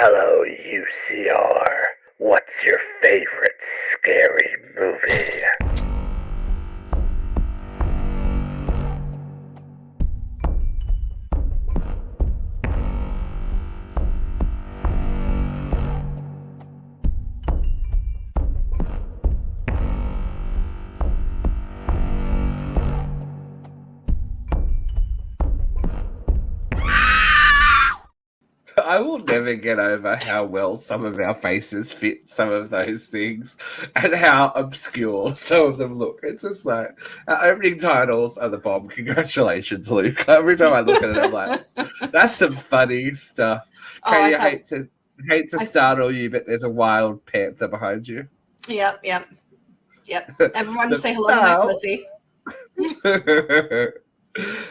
Hello, UCR. What's your favorite scary movie? I will never get over how well some of our faces fit some of those things and how obscure some of them look. It's just like our opening titles are the bomb. Congratulations, Luke. Every time I look at it, I'm like, that's some funny stuff. Katie, I hate to startle you, but there's a wild panther behind you. Yep. Everyone say hello to my pussy.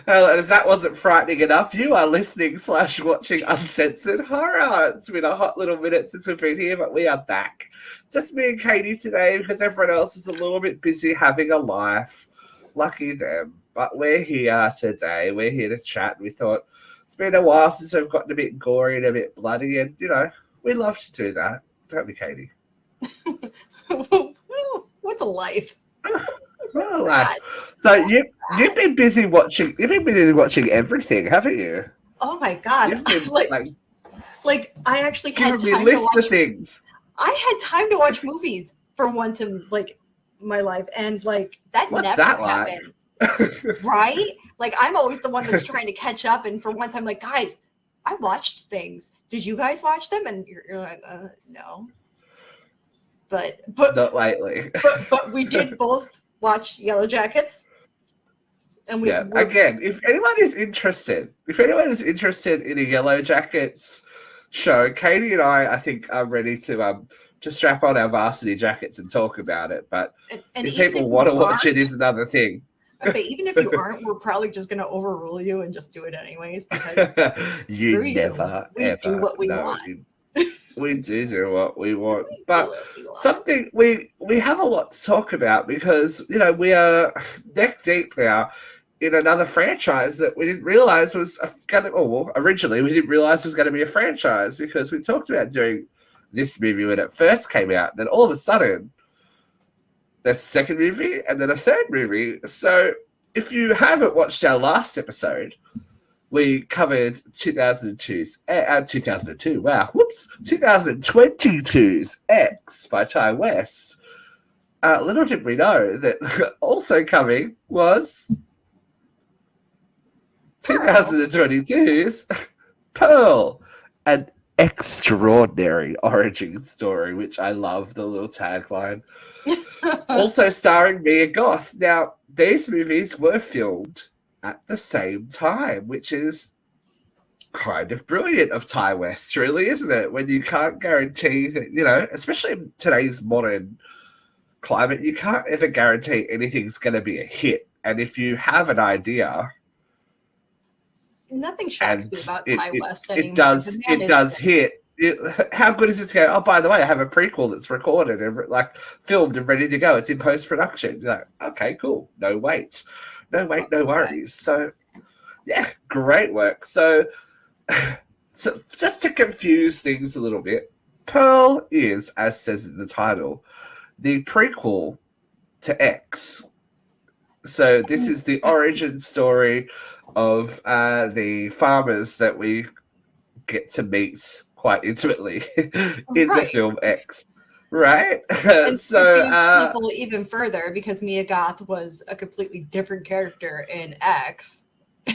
Well, if that wasn't frightening enough, you are listening / watching Uncensored Horror. It's been a hot little minute since we've been here, but we are back. Just me and Katie today because everyone else is a little bit busy having a life. Lucky them. But we're here today. We're here to chat. We thought it's been a while since we've gotten a bit gory and a bit bloody, and, you know, we love to do that. Don't we, Katie? What's a life? So you've been busy watching. You've been busy watching everything, haven't you? Oh my god! You've been, like I actually had time to watch things. I had time to watch movies for once in my life, and that What's never that happens, right? Like I'm always the one that's trying to catch up, and for once I'm like, guys, I watched things. Did you guys watch them? And you're like, no. But not lately. but we did both watch Yellow Jackets. And again, if anyone is interested in a Yellow Jackets show, Katie and I think are ready to strap on our varsity jackets and talk about it. But and if people want to watch it, is another thing. I say, even if you aren't, we're probably just going to overrule you and just do it anyways because we do what we want. We do what we want, but something we have a lot to talk about because, you know, we are neck deep now in another franchise that we didn't realize was originally we didn't realize was going to be a franchise because we talked about doing this movie when it first came out, and then all of a sudden there's a second movie and then a third movie. So if you haven't watched our last episode, we covered 2022's 2022's X by Ty West. Little did we know that also coming was 2022's Pearl, an X-traordinary origin story, which I love the little tagline. Also starring Mia Goth. Now, these movies were filmed at the same time, which is kind of brilliant of Ty West, really, isn't it? When you can't guarantee that, you know, especially in today's modern climate, you can't ever guarantee anything's going to be a hit. And if you have an idea, nothing shocks me about Ty West anymore. It does hit. How good is it to go, oh, by the way, I have a prequel that's recorded and filmed and ready to go. It's in post-production. You're like, okay, cool. No wait. No worries. So, yeah, great work. So just to confuse things a little bit, Pearl is, as says in the title, the prequel to X. So this is the origin story of the farmers that we get to meet quite intimately in the film X. Right? And so people even further because Mia Goth was a completely different character in X.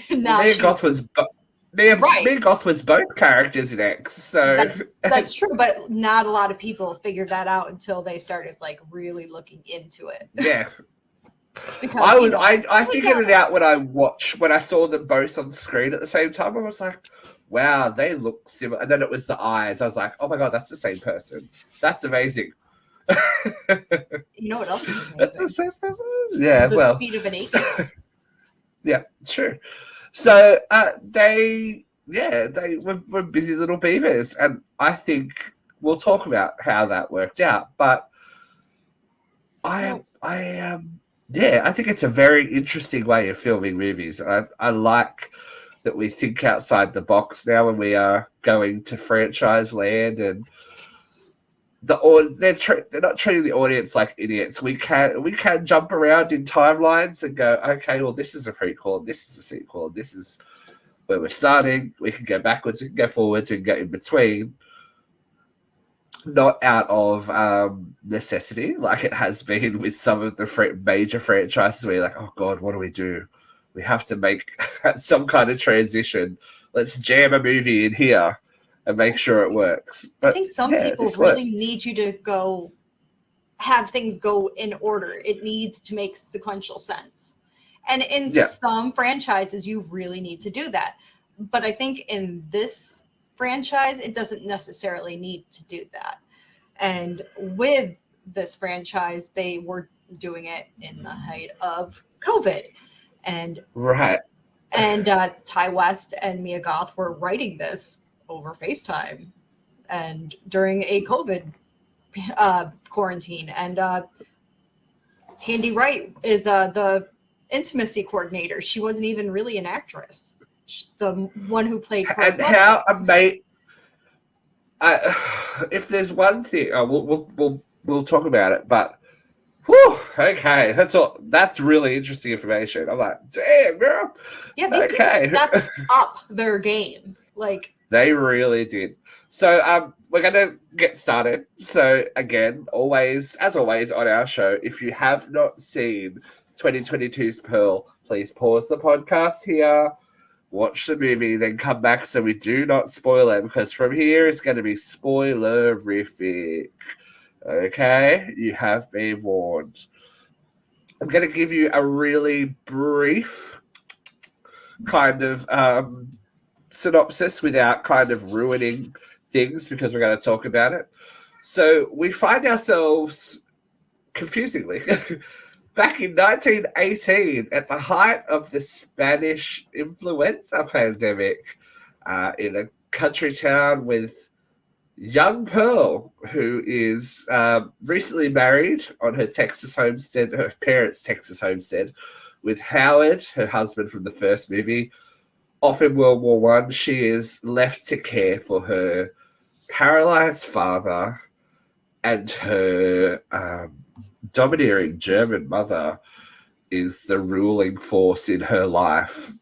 Mia Goth was both characters in X. So that's true, but not a lot of people figured that out until they started really looking into it. Yeah. Because I figured it out when I saw them both on the screen at the same time. I was like, wow, they look similar. And then it was the eyes. I was like, oh my God, that's the same person. That's amazing. You know what else is amazing? That's the same person? Yeah, the speed of an 8-year-old. Yeah, true. So they were busy little beavers. And I think we'll talk about how that worked out. But I think it's a very interesting way of filming movies. I like that we think outside the box now when we are going to franchise land, and they're not treating the audience like idiots. We can jump around in timelines and go, okay, well, this is a prequel, this is a sequel, this is where we're starting. We can go backwards, we can go forwards, we can go in between. Not out of necessity, like it has been with some of the major franchises where you're like, oh God, what do we do? We have to make some kind of transition. Let's jam a movie in here and make sure it works. But I think some people really need you to go have things go in order. It needs to make sequential sense. And in some franchises, you really need to do that. But I think in this franchise, it doesn't necessarily need to do that. And with this franchise, they were doing it in the height of COVID. And Ty West and Mia Goth were writing this over FaceTime and during a COVID quarantine. And Tandy Wright is the intimacy coordinator. She wasn't even really an actress. The one who played and how amazing. If there's one thing, we'll talk about it. But whew, okay, that's really interesting information. I'm like, damn, girl. Yeah, these people stepped up their game. Like they really did. So we're gonna get started. So again, as always on our show, if you have not seen 2022's Pearl, please pause the podcast here, watch the movie, then come back so we do not spoil it, because from here it's going to be spoilerific. Okay? You have been warned. I'm going to give you a really brief kind of synopsis without kind of ruining things, because we're going to talk about it. So we find ourselves, confusingly, back in 1918, at the height of the Spanish influenza pandemic, in a country town with young Pearl, who is recently married on her Texas homestead, her parents' Texas homestead, with Howard, her husband from the first movie. Off in World War I, she is left to care for her paralyzed father and her domineering German mother is the ruling force in her life.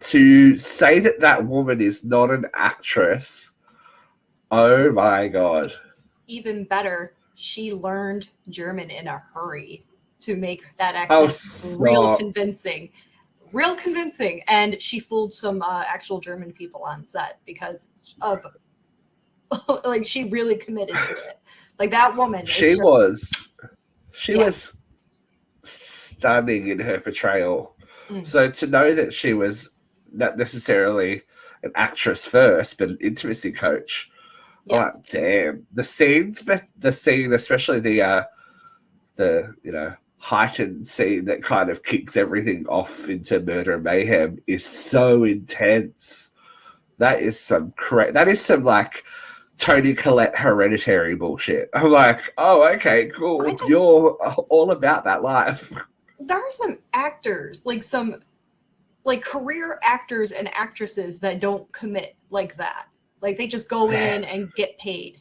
To say that woman is not an actress, oh my God. Even better, she learned German in a hurry to make that accent real convincing. Real convincing. And she fooled some actual German people on set because of, like, she really committed to it. Like, that woman. She was stunning in her portrayal. Mm. So to know that she was not necessarily an actress first, but an intimacy coach. Yeah. Like, damn. The scene, especially the heightened scene that kind of kicks everything off into murder and mayhem is so intense. That is some like Toni Collette Hereditary bullshit. I'm like, oh, okay, cool. You're all about that life. There are some actors, like career actors and actresses that don't commit like that. Like they just go in and get paid.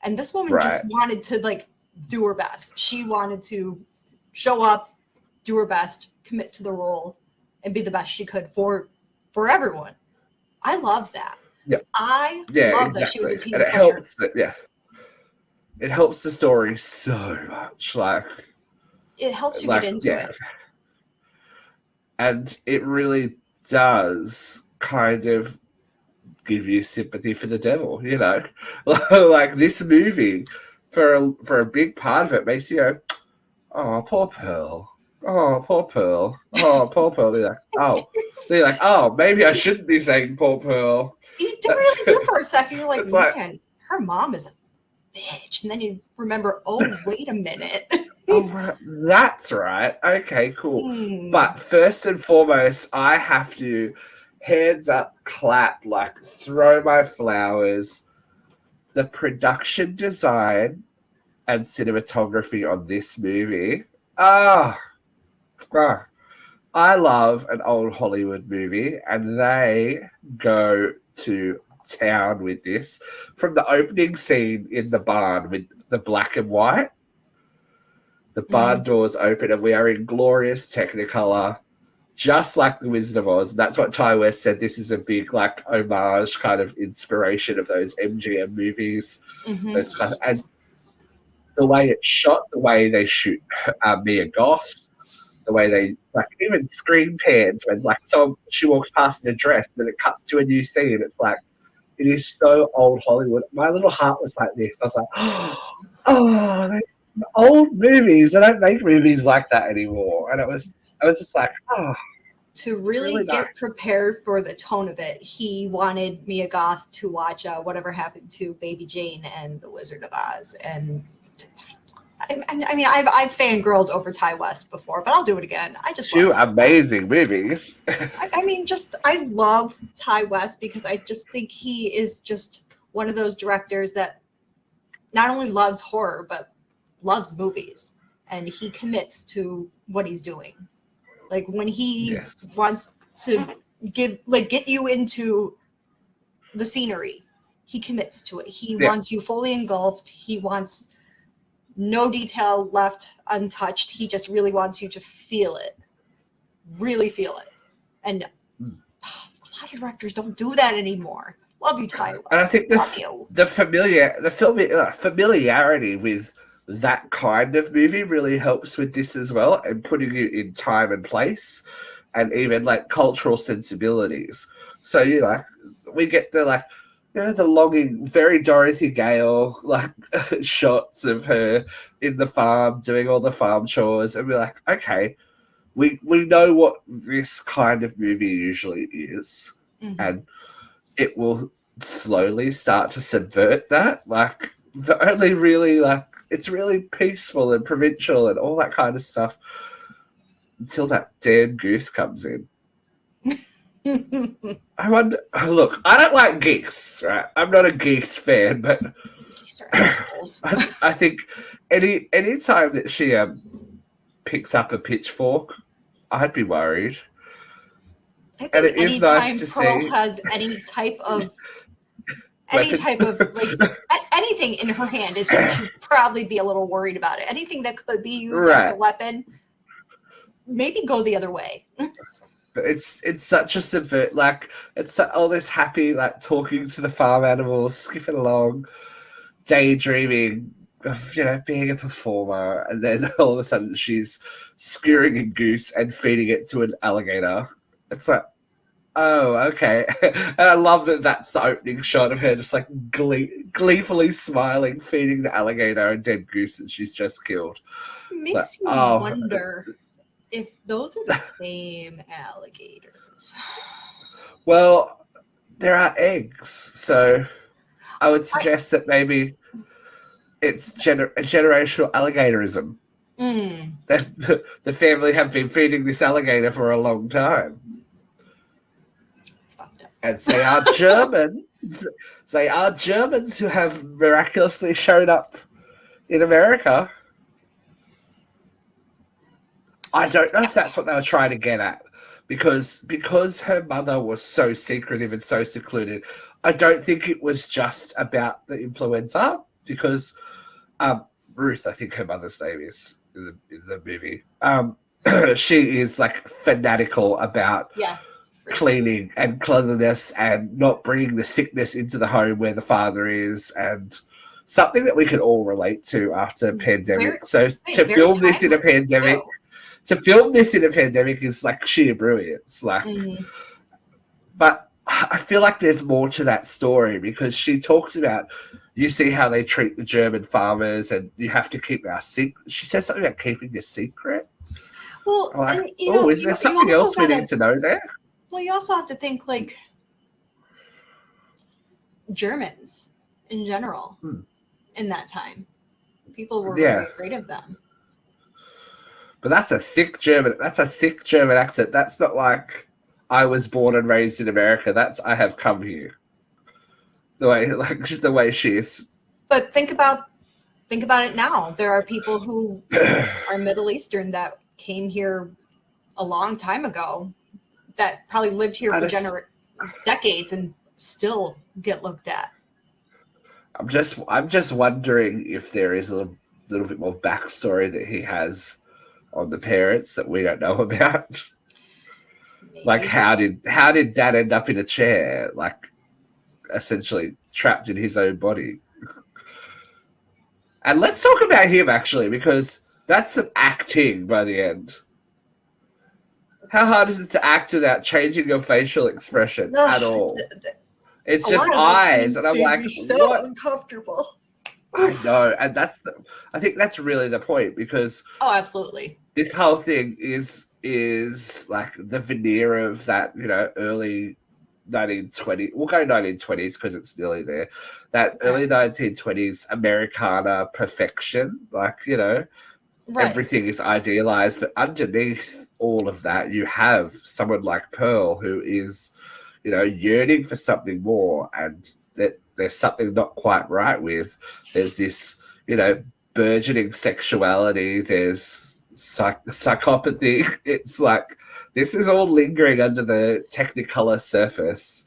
And this woman just wanted to like do her best. She wanted to show up, do her best, commit to the role, and be the best she could for everyone. I love that. Yeah. I love that she was a team player. It helps the story so much. Like it helps you get into it. And it really does kind of give you sympathy for the devil, you know? Like this movie, for a big part of it, makes you go, oh, poor Pearl. Oh, poor Pearl. Oh, poor Pearl. They're like, oh, maybe I shouldn't be saying poor Pearl. You really do for a second. You're like, man, her mom is a bitch. And then you remember, oh, wait a minute. Oh, that's right. Okay, cool. But first and foremost, I have to hands up, clap, like throw my flowers. The production design and cinematography on this movie. I love an old Hollywood movie, and they go to town with this. From the opening scene in the barn with the black and white, the barn doors open, and we are in glorious Technicolor, just like The Wizard of Oz. That's what Ty West said. This is a big, like, homage kind of inspiration of those MGM movies. Those kind of, and the way it's shot, the way they shoot Mia Goth, the way they, like, even screen pans when, like, she walks past in a dress and then it cuts to a new scene. It's like, it is so old Hollywood. My little heart was like this. I was like, oh, old movies. They don't make movies like that anymore. And I was just like, oh. To really get prepared for the tone of it, he wanted Mia Goth to watch Whatever Happened to Baby Jane and The Wizard of Oz. And I mean, I've fangirled over Ty West before, but I'll do it again. I just two amazing movies. I mean, I love Ty West because I just think he is just one of those directors that not only loves horror, but loves movies. And he commits to what he's doing. Like when he wants to get you into the scenery, he commits to it. He wants you fully engulfed. He wants no detail left untouched. He just really wants you to feel it, really feel it. And a lot of directors don't do that anymore. Love you, Ty West. And I think the familiarity with that kind of movie really helps with this as well, and putting you in time and place, and even like cultural sensibilities. So we get the the longing, very Dorothy Gale like shots of her in the farm doing all the farm chores, and we're like, okay, we know what this kind of movie usually is, and it will slowly start to subvert that. Like the only really it's really peaceful and provincial and all that kind of stuff until that damn goose comes in. I wonder. Look, I don't like geese, right? I'm not a geese fan, but geese are assholes. I think any time that she picks up a pitchfork, I'd be worried. I think and it is nice to Pearl see. Has any type of anything in her hand, is that she'd probably be a little worried about it. Anything that could be used as a weapon, maybe go the other way. It's such a subvert, it's all this happy, talking to the farm animals, skipping along, daydreaming of being a performer, and then all of a sudden she's skewering a goose and feeding it to an alligator. It's like, oh, okay. And I love that that's the opening shot of her just gleefully smiling, feeding the alligator a dead goose that she's just killed. It makes me wonder if those are the same alligators. Well, there are eggs, so I would suggest that maybe it's generational alligatorism. The family have been feeding this alligator for a long time. And they are Germans. They are Germans who have miraculously shown up in America. I don't know if that's what they were trying to get at, because her mother was so secretive and so secluded. I don't think it was just about the influenza, because Ruth, I think her mother's name is in the movie. She is fanatical about cleaning and cleanliness and not bringing the sickness into the home where the father is, and something that we can all relate to after a pandemic. To film this in a pandemic is sheer brilliance. But I feel like there's more to that story, because she talks about, you see how they treat the German farmers, and you have to keep our secret. She says something about keeping a secret. Well, is there something else we need to know there? Well, you also have to think Germans in general in that time. People were very afraid of them. But that's a thick German accent. That's not like I was born and raised in America. That's I have come here. The way she is. But think about it now. There are people who are Middle Eastern that came here a long time ago that probably lived here for decades and still get looked at. I'm just wondering if there is a little bit more backstory that he has on the parents that we don't know about. Maybe. Like how did Dad end up in a chair, like essentially trapped in his own body? And let's talk about him actually, because that's some acting by the end. How hard is it to act without changing your facial expression at all? It's just eyes, and I'm like, so what? Uncomfortable. I know, and I think that's really the point, because absolutely, this whole thing is like the veneer of that, early 1920s. We'll go 1920s because it's nearly there. That early 1920s Americana perfection, like everything is idealized, but underneath all of that, you have someone like Pearl who is, yearning for something more, and that there's something not quite right with. There's this, burgeoning sexuality. There's psychopathy. It's like this is all lingering under the Technicolor surface,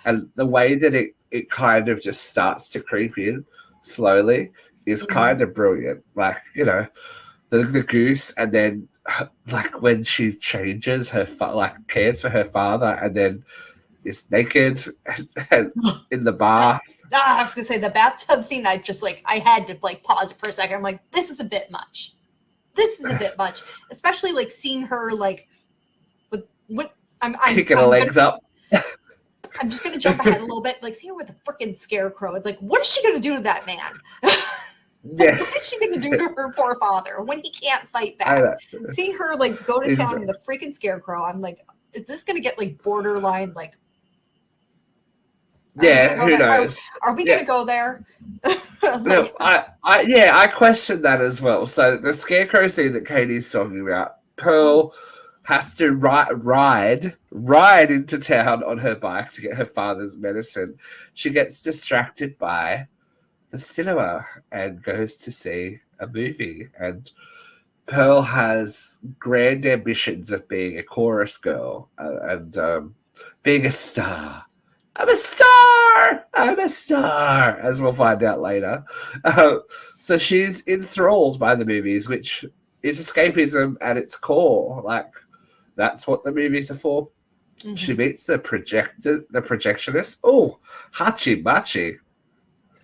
and the way that it kind of just starts to creep in slowly is kind of brilliant. Like the goose, and then like when she changes her cares for her father, and then is naked and in the bath. I was gonna say the bathtub scene. I had to pause for a second. I'm like, this is a bit much. This is a bit much, especially seeing her with I'm kicking her legs up. I'm just gonna jump ahead a little bit. See her with the freaking scarecrow. It's like, what is she gonna do to that man? Yeah. What is she gonna do to her poor father when he can't fight back? Seeing her go to town in the freaking scarecrow, I'm like, is this gonna get borderline yeah, who knows? Are we gonna go there? No, I questioned that as well. So the scarecrow scene that Katie's talking about, Pearl has to ride into town on her bike to get her father's medicine. She gets distracted by the cinema and goes to see a movie. And Pearl has grand ambitions of being a chorus girl and being a star. I'm a star, as we'll find out later. So she's enthralled by the movies, which is escapism at its core. That's what the movies are for. Mm-hmm. She meets the projectionist. Oh, Hachi Machi.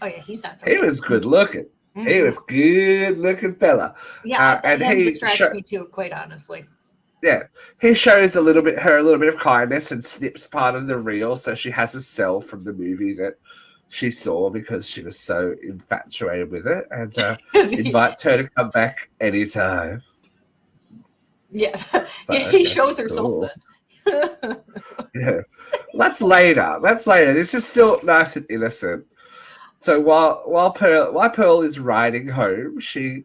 Oh yeah, he's not. He was good looking. Mm-hmm. He was good looking fella. Yeah, and he distracted me too, quite honestly. Yeah, he shows her a little bit of kindness and snips part of the reel, so she has a cell from the movie that she saw because she was so infatuated with it, and invites her to come back anytime. Yeah, so, he shows her something. Yeah, that's later. This is still nice and innocent. So while Pearl is riding home, she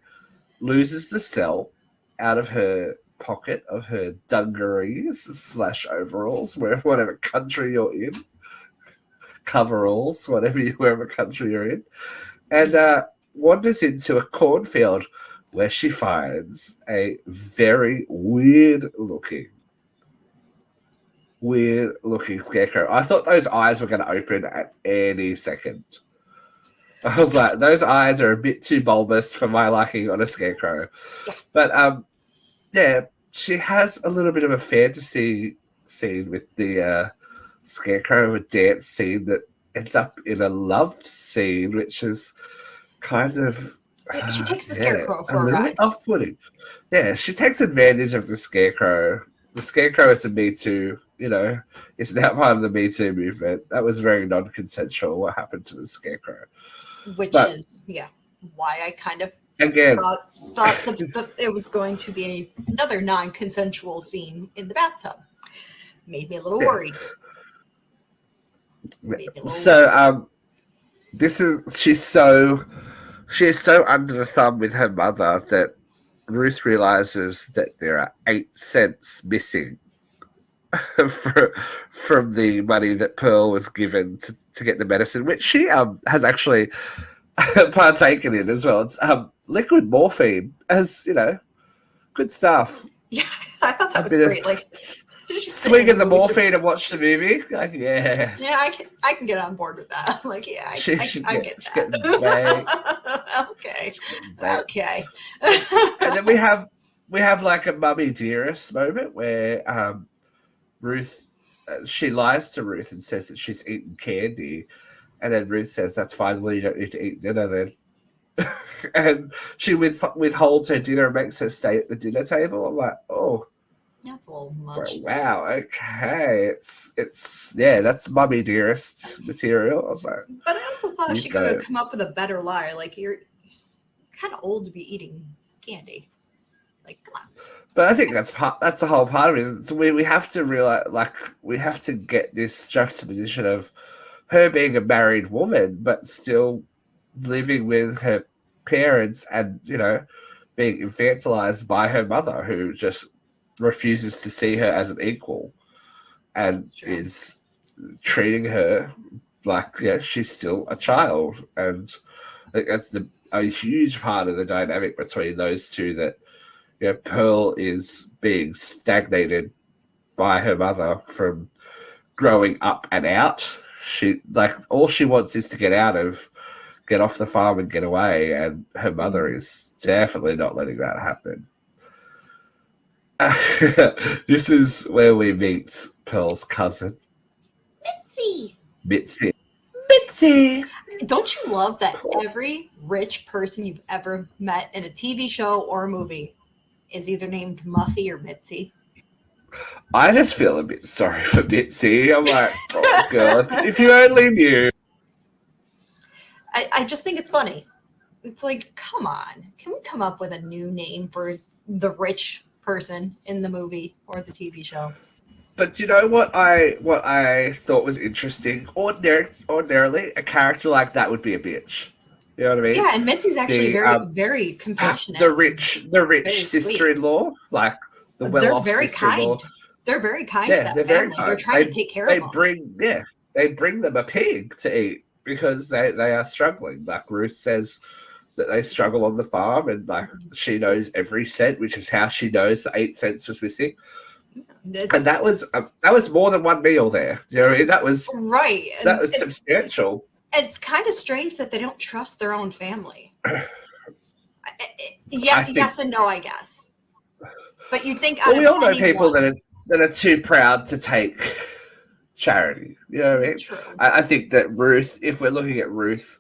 loses the cell out of her pocket of her dungarees / overalls, whatever country you're in, coveralls, wherever country you're in, and wanders into a cornfield where she finds a very weird looking scarecrow. I thought those eyes were going to open at any second. I was like, those eyes are a bit too bulbous for my liking on a scarecrow. But yeah, she has a little bit of a fantasy scene with the scarecrow, a dance scene that ends up in a love scene, which is kind of... she takes the scarecrow for a ride. Off-putting. Yeah, she takes advantage of the scarecrow. The scarecrow is a Me Too, it's now part of the Me Too movement. That was very non-consensual, what happened to the scarecrow. Which is why I kind of thought it was going to be another non-consensual scene in the bathtub. Made me a little worried. So she is so under the thumb with her mother that Ruth realizes that there are 8 cents missing from the money that Pearl was given to get the medicine, which she has actually partaken in as well. It's liquid morphine, as good stuff. Yeah, I thought that was bit of great. Like, just swing in the movie, just- morphine and watch the movie. Like, yes. Yeah, I can get on board with that. I'm like, yeah, I get that. Okay. Okay. And then we have like a mummy dearest moment where Ruth she lies to Ruth and says that she's eaten candy, and then Ruth says that's fine. Well, you don't need to eat dinner then. And she withholds her dinner and makes her stay at the dinner table. I'm like, oh. That's a little much. Like, wow, okay, it's yeah, that's mummy dearest material. I was like, but I also thought she could have come up with a better lie. Like, you're kind of old to be eating candy. Like, come on. But I think that's the whole part of it. So we have to realize, like, we have to get this juxtaposition of her being a married woman, but still living with her parents and, you know, being infantilized by her mother, who just refuses to see her as an equal and is treating her like, yeah, she's still a child. And I think that's a huge part of the dynamic between those two, that, you know, Pearl is being stagnated by her mother from growing up and out. She, like, all she wants is to get off the farm and get away, and her mother is definitely not letting that happen. This is where we meet Pearl's cousin, Mitzi. Don't you love that every rich person you've ever met in a TV show or a movie is either named Muffy or Mitzi? I just feel a bit sorry for Mitzi. I'm like, oh, girl, if you only knew. I just think it's funny. It's like, come on. Can we come up with a new name for the rich person in the movie or the TV show? But you know what I thought was interesting? Ordinarily, a character like that would be a bitch. You know what I mean? Yeah, and Mitzi's actually very compassionate. The rich sister-in-law, like the well-off sister-in-law. They're very kind Yeah, to they're that very family. kind. They're trying to take care of them. They bring them a pig to eat because they are struggling. Like Ruth says that they struggle on the farm, and like she knows every cent, which is how she knows the 8 cents was missing. And that was more than one meal there. You know what I mean? That was right. That was substantial. It's kind of strange that they don't trust their own family. Yes and no, I guess. But you'd think. Well, we all know people that are too proud to take charity. You know what I mean? True. I think that Ruth, if we're looking at Ruth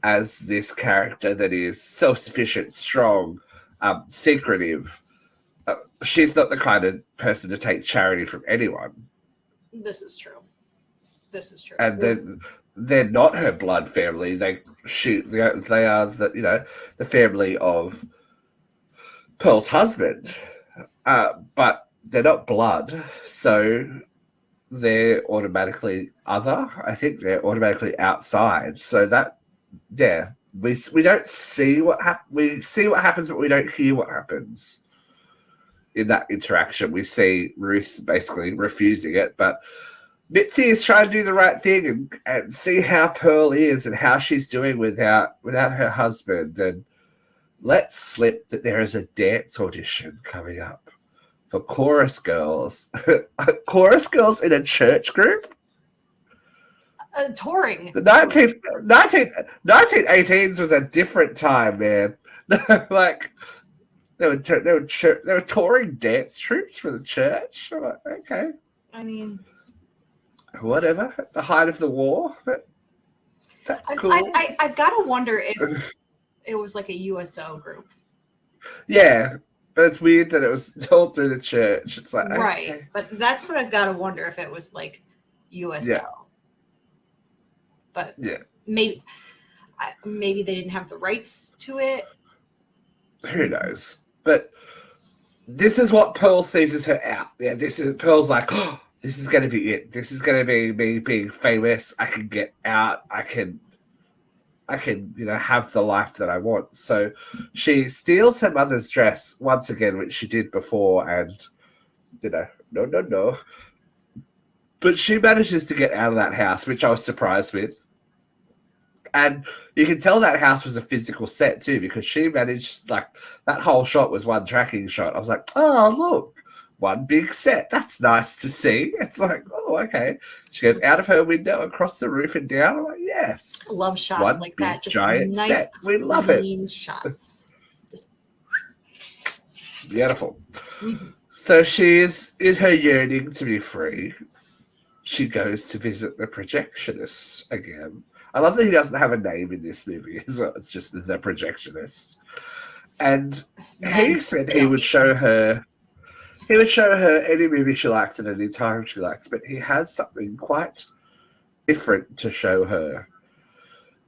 as this character that is self-sufficient, strong, secretive, she's not the kind of person to take charity from anyone. This is true. And they're not her blood family. They are the family of Pearl's husband, but they're not blood, so they're automatically other. I think they're automatically outside. So that, yeah, we don't see what we see what happens, but we don't hear what happens in that interaction. We see Ruth basically refusing it, but Mitzi is trying to do the right thing and see how Pearl is and how she's doing without her husband. And let's slip that there is a dance audition coming up for chorus girls. Chorus girls in a church group? Touring. The 1918s was a different time, man. Like, they were touring dance troops for the church. I'm like, okay. I mean, whatever. At the height of the war, that's cool. I've got to wonder if it was like a USO group. Yeah, but it's weird that it was all through the church. It's like, right, okay. But that's what I've got to wonder, if it was like USO. Yeah. But yeah, maybe they didn't have the rights to it. Who knows? But this is what Pearl sees as her out. Yeah, Pearl's like, oh, this is going to be it. This is going to be me being famous. I can get out. I can, have the life that I want. So she steals her mother's dress once again, which she did before, and no. But she manages to get out of that house, which I was surprised with. And you can tell that house was a physical set too, because she managed, like, that whole shot was one tracking shot. I was like, oh, look, one big set. That's nice to see. It's like, oh, okay. She goes out of her window, across the roof and down. I'm like, yes. I love shots One like big that. Just giant nice, set. We love it. clean shots. Beautiful. So she is, in her yearning to be free, she goes to visit the projectionist again. I love that he doesn't have a name in this movie as well. It's just the projectionist. And he said he would show her any movie she likes at any time she likes, but he has something quite different to show her.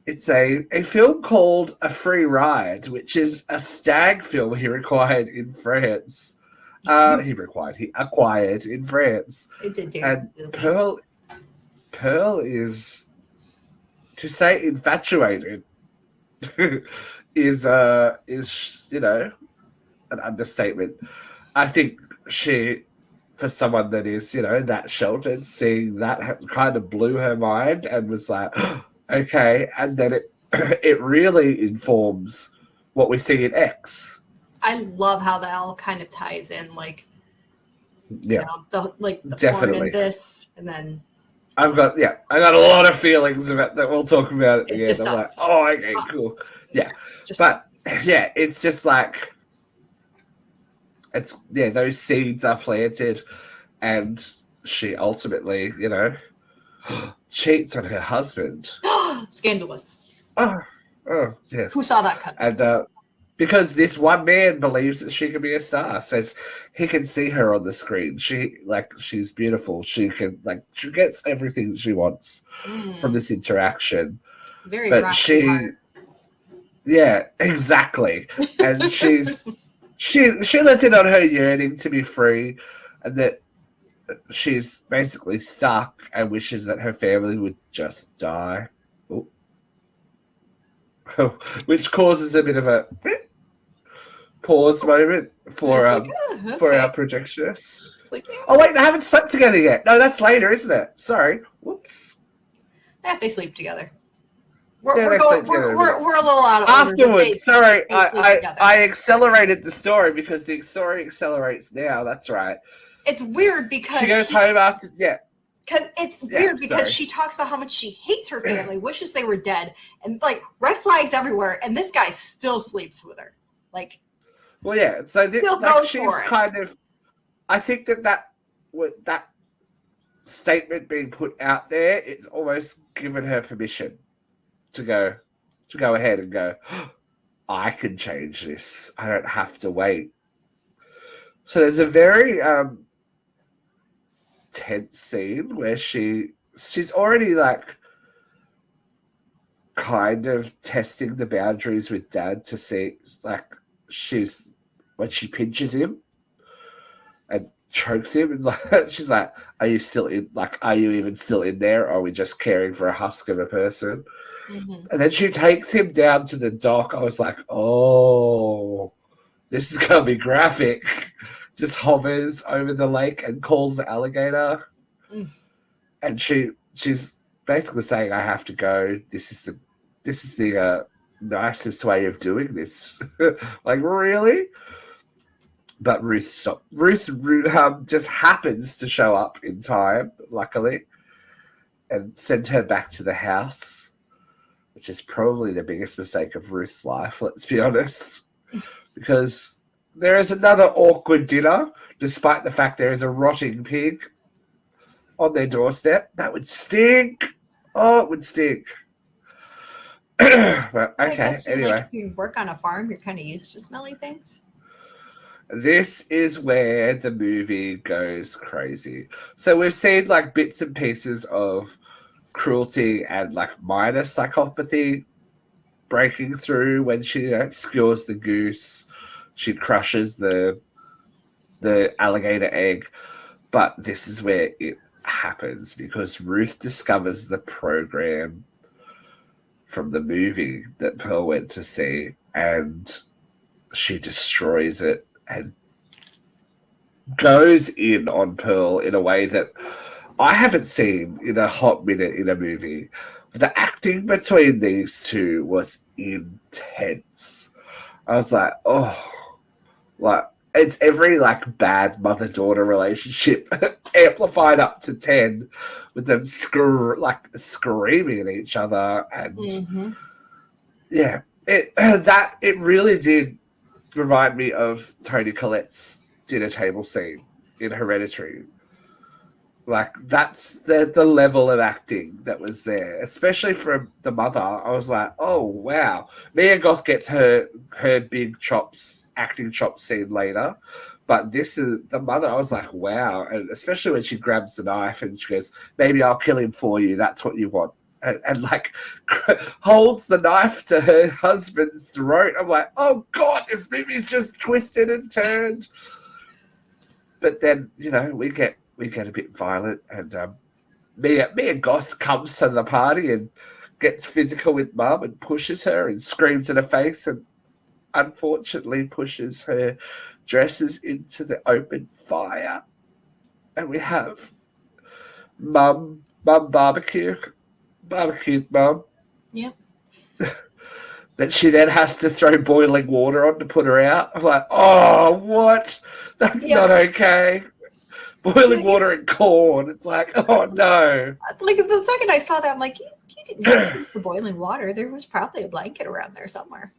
It's a film called A Free Ride, which is a stag film he acquired in France. He acquired in France. It's a And movie. Pearl is, to say infatuated, is an understatement. I think she, for someone that is that sheltered, seeing that kind of blew her mind and was like, okay, and then it really informs what we see in X. I love how that all kind of ties in, like, Yeah, the definitely. porn in this, and then I got a lot of feelings about that. We'll talk about it at the It end. just I'm like, sucks. oh, okay, cool. Yeah, but yeah, it's just like those seeds are planted, and she ultimately, cheats on her husband. Scandalous. Oh, yes. Who saw that cut? And because this one man believes that she can be a star, says he can see her on the screen. She's beautiful. She gets everything she wants from this interaction. Very But grasping heart. yeah, exactly. And she lets in on her yearning to be free, and that she's basically stuck and wishes that her family would just die. Which causes a bit of a pause moment for our projectionists. Oh wait, they haven't slept together yet. No, that's later, isn't it? Sorry. Whoops. Yeah, they sleep together. We're Yeah, a they sleep together. little out of order, but Afterwards, sorry, they sleep together. I accelerated the story because the story accelerates now. That's right. It's weird because She goes home after Because it's weird because she talks about how much she hates her family, wishes they were dead, and like red flags everywhere, and this guy still sleeps with her. Like, well, yeah. So she's kind of. I think that statement being put out there, it's almost given her permission to go ahead and go, I can change this. I don't have to wait. So there's a very tense scene where she's already like kind of testing the boundaries with Dad to see, like, when she pinches him and chokes him, and like she's like, are you even still in there, or are we just caring for a husk of a person? Mm-hmm. And then she takes him down to the dock. I was like, oh, this is gonna be graphic. Just hovers over the lake and calls the alligator. And she's basically saying, I have to go. This is the nicest way of doing this. Like, really? But Ruth just happens to show up in time, luckily, and send her back to the house, which is probably the biggest mistake of Ruth's life, let's be honest. Because there is another awkward dinner, despite the fact there is a rotting pig on their doorstep. That would stink. Oh, it would stink. But okay, anyway. Like, if you work on a farm, you're kind of used to smelly things. This is where the movie goes crazy. So we've seen like bits and pieces of cruelty and like minor psychopathy breaking through when she skewers the goose. She crushes the alligator egg. But this is where it happens, because Ruth discovers the program from the movie that Pearl went to see, and she destroys it and goes in on Pearl in a way that I haven't seen in a hot minute in a movie. The acting between these two was intense. I was like, oh, like it's every like bad mother-daughter relationship amplified up to 10 with them screaming at each other. And yeah, it really did remind me of Toni Collette's dinner table scene in Hereditary. Like that's the level of acting that was there, especially from the mother. I was like, oh wow. Mia Goth gets her big acting chops scene later, but this is the mother. I was like, wow, and especially when she grabs the knife and she goes, maybe I'll kill him for you. That's what you want. And like holds the knife to her husband's throat. I'm like, oh god, this movie's just twisted and turned. But then we get a bit violent, and Mia Goth comes to the party and gets physical with Mum and pushes her and screams in her face and unfortunately pushes her dresses into the open fire. And we have Mum barbecued Mum. Yep. That she then has to throw boiling water on to put her out. I'm like, oh, what? That's not okay. Boiling water and corn. It's like, oh no. Like the second I saw that, I'm like, you didn't have to use the boiling water. There was probably a blanket around there somewhere.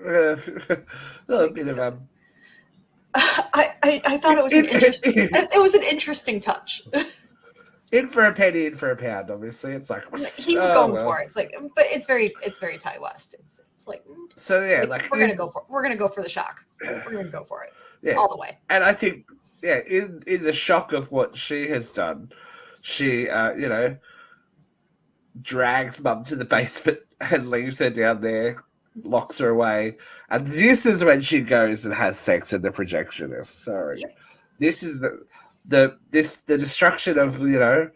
A little bit of I thought it was an interesting. It was an interesting touch. In for a penny, in for a pound. Obviously, it's like he was going for it. It's like, but it's very Ty West. It's like so yeah. Like we're gonna go for the shock. We're gonna go for it all the way. And I think in the shock of what she has done, she drags Mum to the basement and leaves her down there, locks her away, and this is when she goes and has sex with the projectionist. Sorry, this is the destruction of her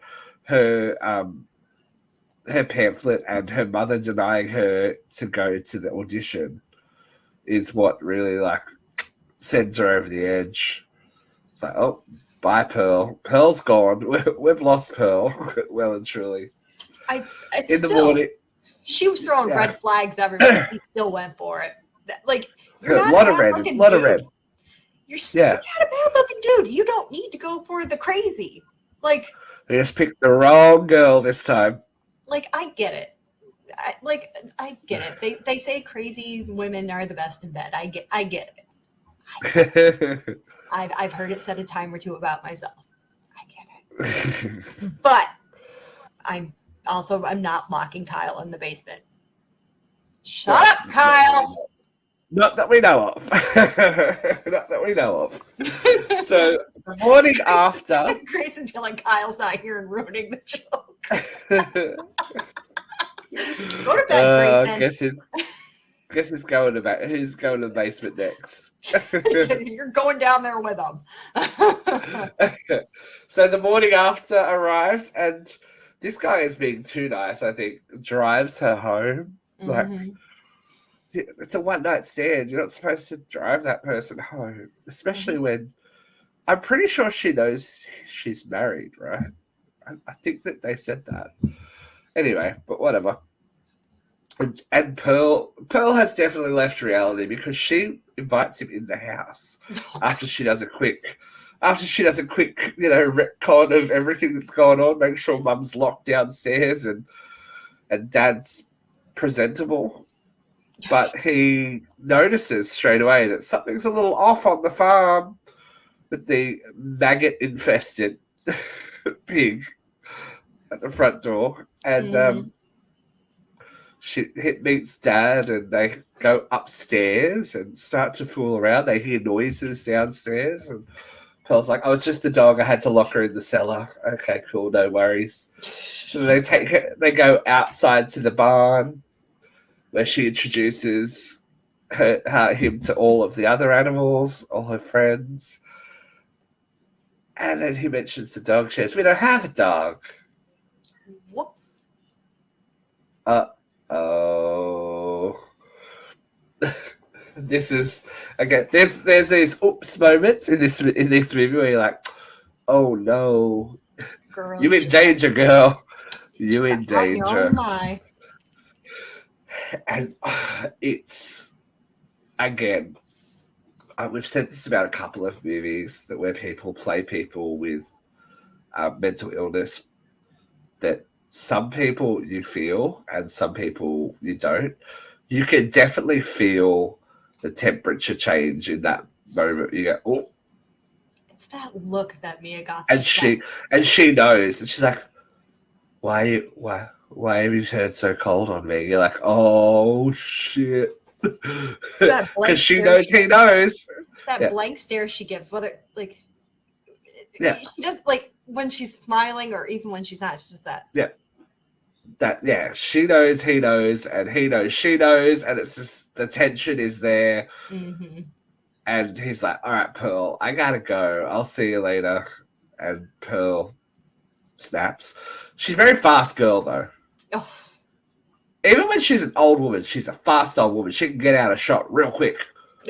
pamphlet and her mother denying her to go to the audition is what really like sends her over the edge. It's like, oh, bye, Pearl. Pearl's gone. We've lost Pearl, well and truly. In the morning, she was throwing red flags everywhere. He still went for it. Like, you're not a lot of red. You're not a bad-looking dude. You don't need to go for the crazy. Like, they just picked the wrong girl this time. Like, I get it. I get it. They say crazy women are the best in bed. I get it. I've heard it said a time or two about myself. I get it. But I'm not locking Kyle in the basement. Shut up, Kyle. Not that we know of. Not that we know of. So the morning after, Grayson's yelling, "Kyle's not here," and ruining the joke. Go to bed, Grayson. Guess who's going to the basement next? You're going down there with them. So the morning after arrives, and this guy is being too nice. I think drives her home. Like it's a one-night stand. You're not supposed to drive that person home, especially when I'm pretty sure she knows she's married, right? I think that they said that. Anyway, but whatever. And Pearl has definitely left reality because she invites him in the house after she does a quick retcon of everything that's going on, make sure Mum's locked downstairs and Dad's presentable. But he notices straight away that something's a little off on the farm with the maggot-infested pig at the front door. And she meets Dad, and they go upstairs and start to fool around. They hear noises downstairs, and Pearl's like, "Oh, it's just the dog. I had to lock her in the cellar." Okay, cool, no worries. So they go outside to the barn, where she introduces him to all of the other animals, all her friends, and then he mentions the dog. She says, "We don't have a dog." Whoops. Oh, this is again. There's these oops moments in this movie where you're like, "Oh no, Girl, you in danger, girl. You in danger." And it's again, we've said this about a couple of movies that where people play people with mental illness, that some people you feel and some people you don't. You can definitely feel the temperature change in that moment. You go, oh, It's that look that Mia got. and she knows, and she's like, why have you turned so cold on me? You're like, oh shit, because she knows he knows. That blank stare she gives, whether like, yeah, she does, like when she's smiling or even when she's not. It's just that. Yeah, she knows, he knows, and he knows, she knows, and it's just the tension is there. Mm-hmm. And he's like, all right, Pearl, I gotta go. I'll see you later. And Pearl snaps. She's a very fast girl, though. Oh. Even when she's an old woman, she's a fast old woman. She can get out a shot real quick.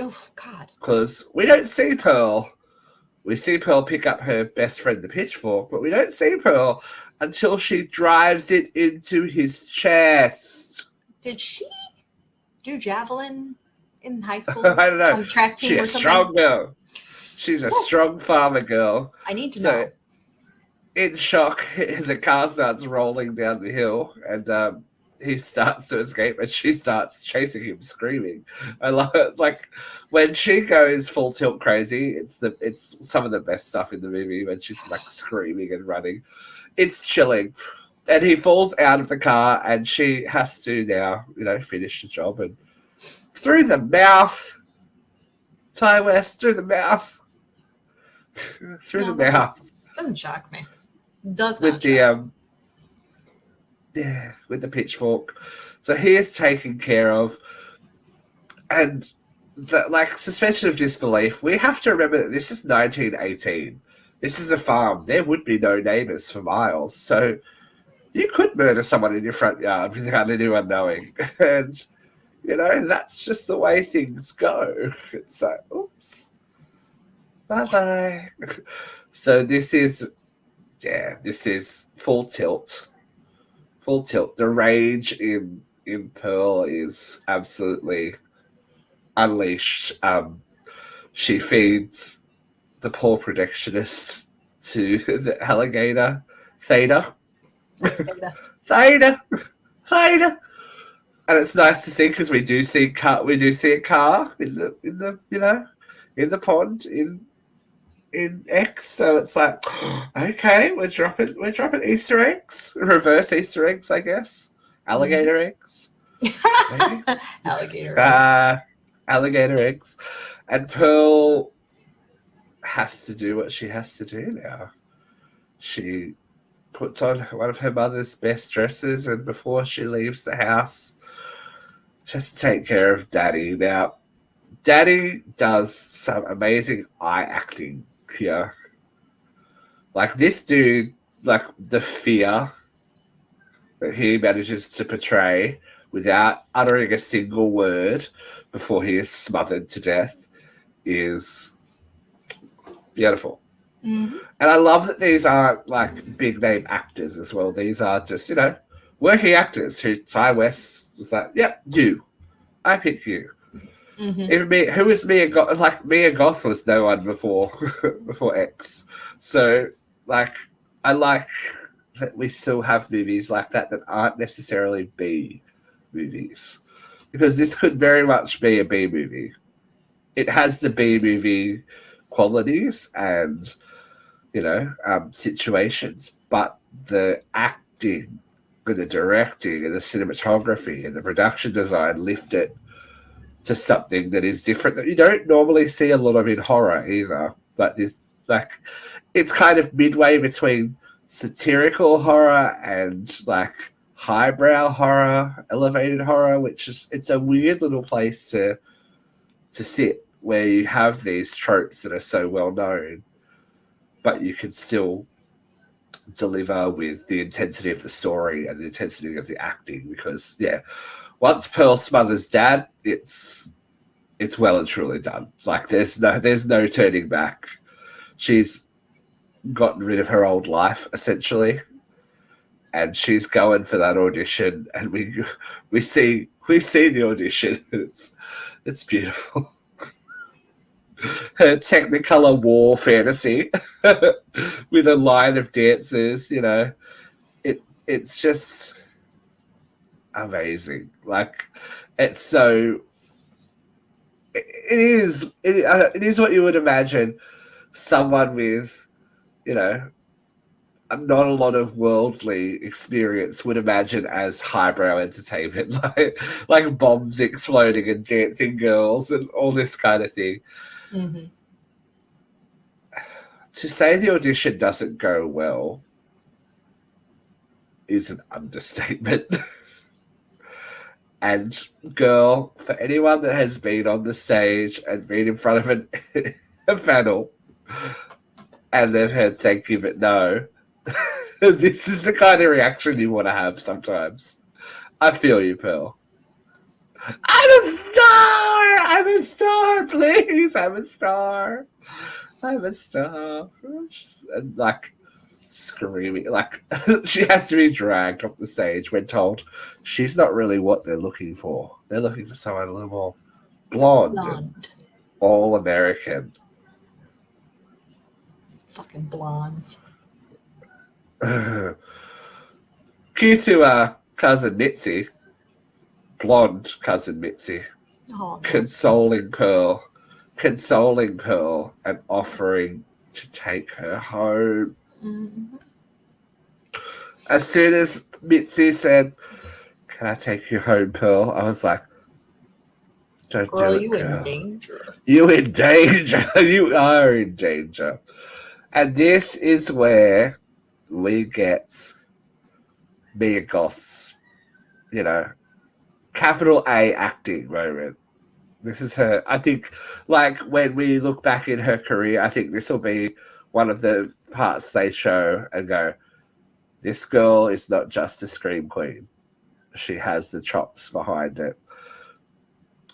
Oh, God. Because we don't see Pearl. We see Pearl pick up her best friend, the pitchfork, but we don't see Pearl until she drives it into his chest. Did she do javelin in high school? I don't know. On the track team or something? She's a strong girl. She's a strong farmer girl. I need to know. In shock, the car starts rolling down the hill, and he starts to escape, and she starts chasing him, screaming. I love it. Like when she goes full tilt crazy, it's some of the best stuff in the movie when she's like screaming and running. It's chilling. And he falls out of the car, and she has to now, finish the job. And through the mouth, Ty West, through the mouth. Through the mouth. Doesn't shock me. Does not. With the pitchfork. So he is taken care of. And suspension of disbelief, we have to remember that this is 1918. This is a farm. There would be no neighbours for miles. So you could murder someone in your front yard without anyone knowing. And, that's just the way things go. It's like, oops. Bye-bye. So this is full tilt. Full tilt. The rage in Pearl is absolutely unleashed. She feeds the poor protectionist to the alligator. Theta. And it's nice to see because we do see a car in the pond in X. So it's like, okay, we're dropping Easter eggs, reverse Easter eggs, I guess. Alligator eggs. Alligator eggs. And Pearl has to do what she has to do now. She puts on one of her mother's best dresses, and before she leaves the house, she has to take care of Daddy. Now, Daddy does some amazing eye acting here. Like this dude, like the fear that he manages to portray without uttering a single word before he is smothered to death is beautiful. Mm-hmm. And I love that these aren't like big name actors as well. These are just, working actors who Ty West was like, yep, you. I pick you. Mm-hmm. Even me, who was Mia Goth? Like Mia Goth was no one before X. So I like that we still have movies like that aren't necessarily B movies, because this could very much be a B movie. It has the B movie qualities and situations, but the acting and the directing and the cinematography and the production design lift it to something that is different, that you don't normally see a lot of in horror either. But this, it's kind of midway between satirical horror and highbrow horror, elevated horror, it's a weird little place to sit, where you have these tropes that are so well known, but you can still deliver with the intensity of the story and the intensity of the acting. Because once Pearl smothers Dad, it's well and truly done. There's no turning back. She's gotten rid of her old life essentially, and she's going for that audition. And we see the audition. It's beautiful. her Technicolor war fantasy with a line of dancers. You know, it's just amazing. Like, it's so. It is what you would imagine someone with, you know, not a lot of worldly experience would imagine as highbrow entertainment, like bombs exploding and dancing girls and all this kind of thing. Mm-hmm. To say the audition doesn't go well is an understatement. And girl, for anyone that has been on the stage and been in front of a panel and they've heard thank you but no, this is the kind of reaction you want to have sometimes. I feel you, Pearl. I'm a star! I'm a star, please! I'm a star! I'm a star! And like, screaming, like, she has to be dragged off the stage when told she's not really what they're looking for. They're looking for someone a little more blonde. All American. Fucking blondes. Cue to cousin Mitzi, blonde cousin Mitzi, consoling Pearl, and offering to take her home. Mm-hmm. As soon as Mitzi said, "Can I take you home, Pearl?" I was like, "Don't Girl, do it, you girl. in danger. You in danger. You are in danger." And this is where we get Mia Goth's, you know, capital A acting moment. This is her. I think, like, when we look back in her career, I think this will be one of the parts they show and go, this girl is not just a scream queen. She has the chops behind it.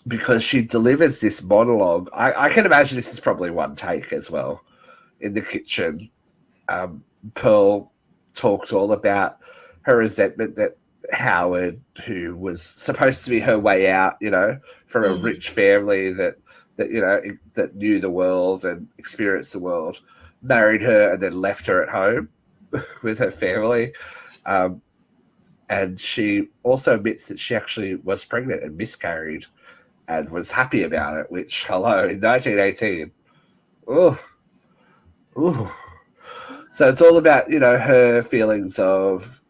Because she delivers this monologue. I can imagine this is probably one take as well. In the kitchen, Pearl talks all about her resentment that Howard, who was supposed to be her way out, you know, from a rich family that you know, that knew the world and experienced the world, married her and then left her at home with her family. And she also admits that she actually was pregnant and miscarried and was happy about it, which, hello, in 1918. Ooh. So it's all about, you know, her feelings of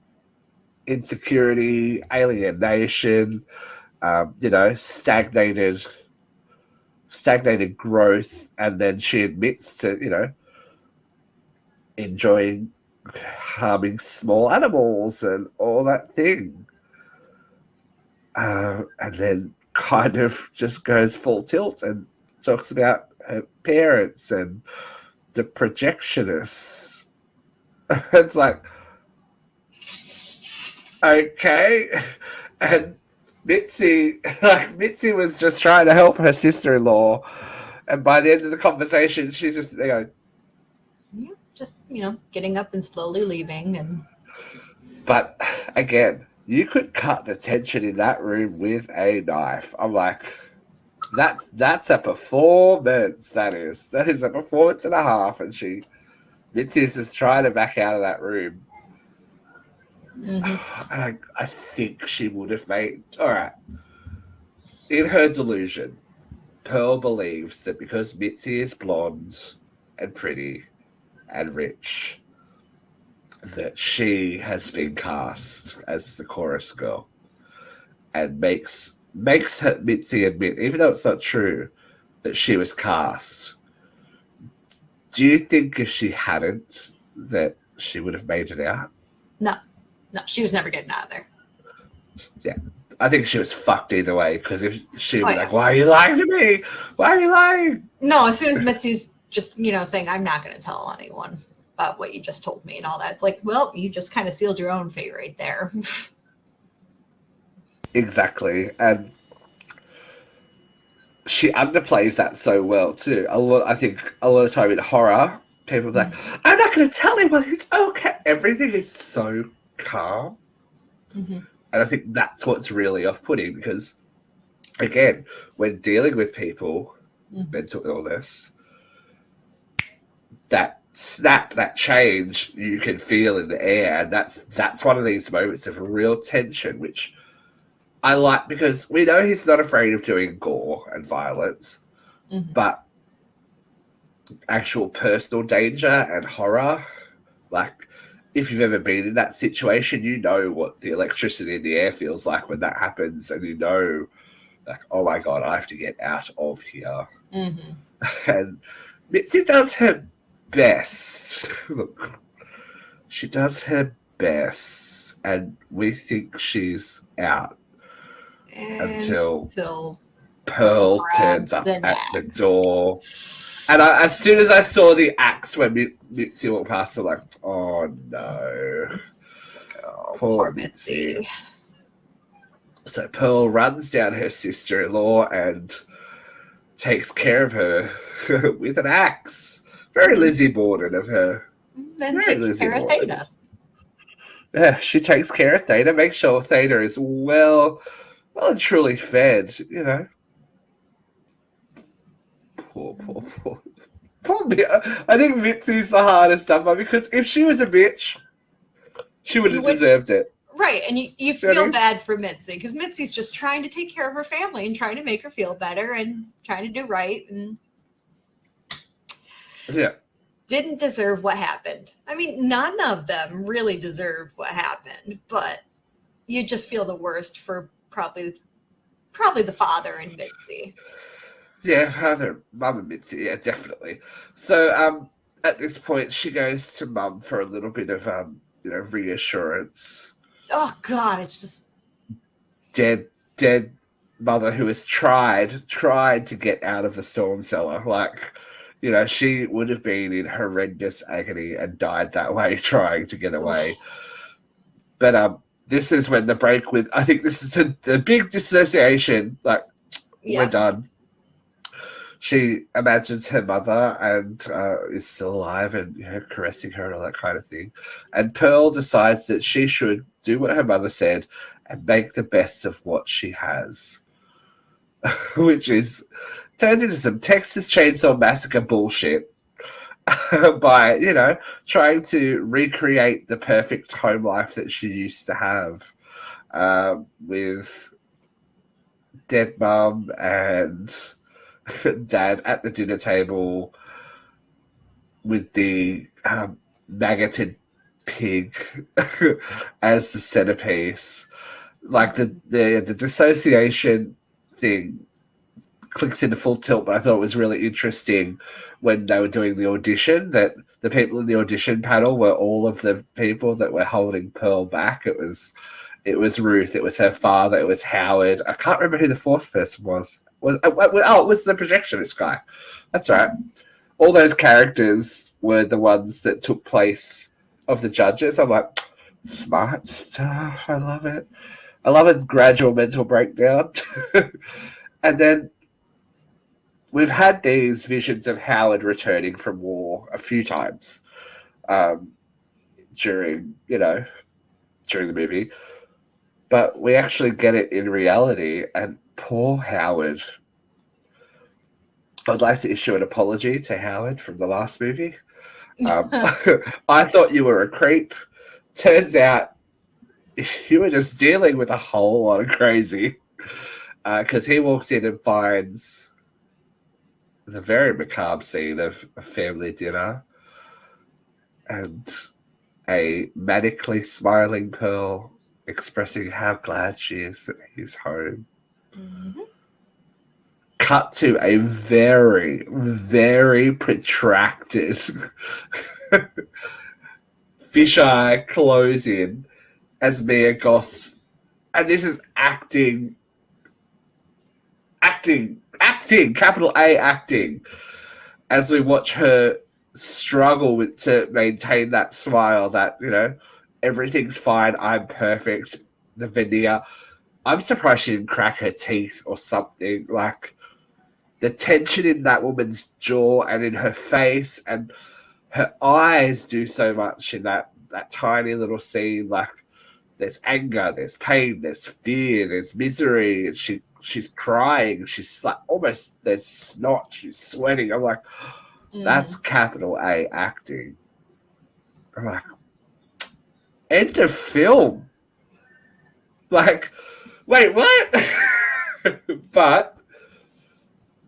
insecurity, alienation, you know, stagnated growth, and then she admits to, you know, enjoying harming small animals and all that thing. And then kind of just goes full tilt and talks about her parents and the projectionists. It's like, okay. And Mitzi was just trying to help her sister-in-law, and by the end of the conversation, she's just going, yeah, just, you know, getting up and slowly leaving. And but again, you could cut the tension in that room with a knife. I'm like, that's a performance. That is a performance and a half. And Mitzi is just trying to back out of that room. Mm-hmm. And I think she would have made, all right. In her delusion, Pearl believes that because Mitzi is blonde and pretty and rich, that she has been cast as the chorus girl, and makes her Mitzi admit, even though it's not true, that she was cast. Do you think if she hadn't, that she would have made it out? No, she was never getting out of there. Yeah, I think she was fucked either way, because if she was like, "Why are you lying to me? Why are you lying?" No, as soon as Mitzi's just, you know, saying, "I'm not going to tell anyone about what you just told me," and all that, it's like, well, you just kind of sealed your own fate right there. Exactly. And she underplays that so well too. I think a lot of time in horror, people are like, "I'm not going to tell anyone. It's okay." Everything is so calm. Mm-hmm. And I think that's what's really off-putting, because, again, when dealing with people, mental illness. That snap, that change, you can feel in the air, and that's one of these moments of real tension, which I like because we know he's not afraid of doing gore and violence, but actual personal danger and horror, like if you've ever been in that situation, you know what the electricity in the air feels like when that happens, and you know, like, oh my god, I have to get out of here. And Mitzi does her best. Look, she does her best, and we think she's out until Pearl turns up at the door. And as soon as I saw the axe when Mitzi walked past, I'm like, oh no. Oh, poor Mitzi. So Pearl runs down her sister-in-law and takes care of her with an axe. Very Lizzie Borden of her. Then takes care of Theta. Yeah, she takes care of Theta, makes sure Theta is well and truly fed, you know. Poor. I think Mitzi's the hardest stuff, because if she was a bitch, she would have deserved it. Right, and you feel bad for Mitzi, because Mitzi's just trying to take care of her family and trying to make her feel better and trying to do right, and didn't deserve what happened. I mean, none of them really deserve what happened, but you just feel the worst for probably the father and Mitzi. Yeah, father, mum and Mitzi, yeah, definitely. So at this point, she goes to mum for a little bit of reassurance. Oh God, it's just dead mother who has tried to get out of the storm cellar. Like, you know, she would have been in horrendous agony and died that way trying to get away. But this is when the break with, I think this is the big dissociation. Like, we're done. She imagines her mother and is still alive and, you know, caressing her and all that kind of thing. And Pearl decides that she should do what her mother said and make the best of what she has, which turns into some Texas Chainsaw Massacre bullshit by, you know, trying to recreate the perfect home life that she used to have with dead mum and dad at the dinner table with the maggoted pig as the centerpiece. Like the dissociation thing clicks into full tilt, but I thought it was really interesting when they were doing the audition that the people in the audition panel were all of the people that were holding Pearl back. It was Ruth, it was her father, it was Howard. I can't remember who the fourth person was. It was the projectionist guy. That's right. All those characters were the ones that took place of the judges. I'm like, smart stuff. I love it. I love a gradual mental breakdown. And then we've had these visions of Howard returning from war a few times during the movie. But we actually get it in reality, and poor Howard. I'd like to issue an apology to Howard from the last movie. I thought you were a creep. Turns out you were just dealing with a whole lot of crazy. Because he walks in and finds the very macabre scene of a family dinner and a manically smiling Pearl expressing how glad she is that he's home. Cut to a very, very protracted fisheye close-in as Mia Goth, and this is acting, capital A acting, as we watch her struggle to maintain that smile that, you know, everything's fine, I'm perfect, the veneer. I'm surprised she didn't crack her teeth or something. Like, the tension in that woman's jaw and in her face, and her eyes do so much in that tiny little scene. Like, there's anger, there's pain, there's fear, there's misery. She's crying. She's like almost there's snot. She's sweating. I'm like, that's capital A acting. I'm like, end of film. Like, wait, what? But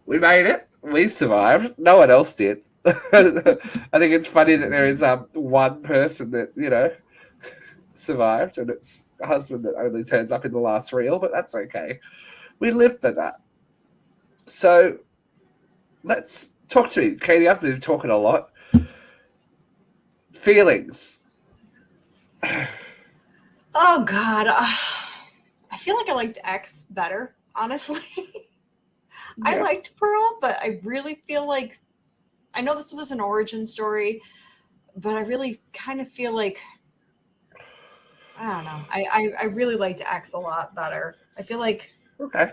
we made it. We survived. No one else did. I think it's funny that there is one person that, survived, and it's a husband that only turns up in the last reel, but that's okay. We lived for that. So let's talk to me. Katie, I've been talking a lot. Feelings. Oh, God. I feel like I liked X better, honestly. Yeah. I liked Pearl, but I really feel like, I know this was an origin story, but I really kind of feel like, I don't know. I really liked X a lot better. I feel like, okay.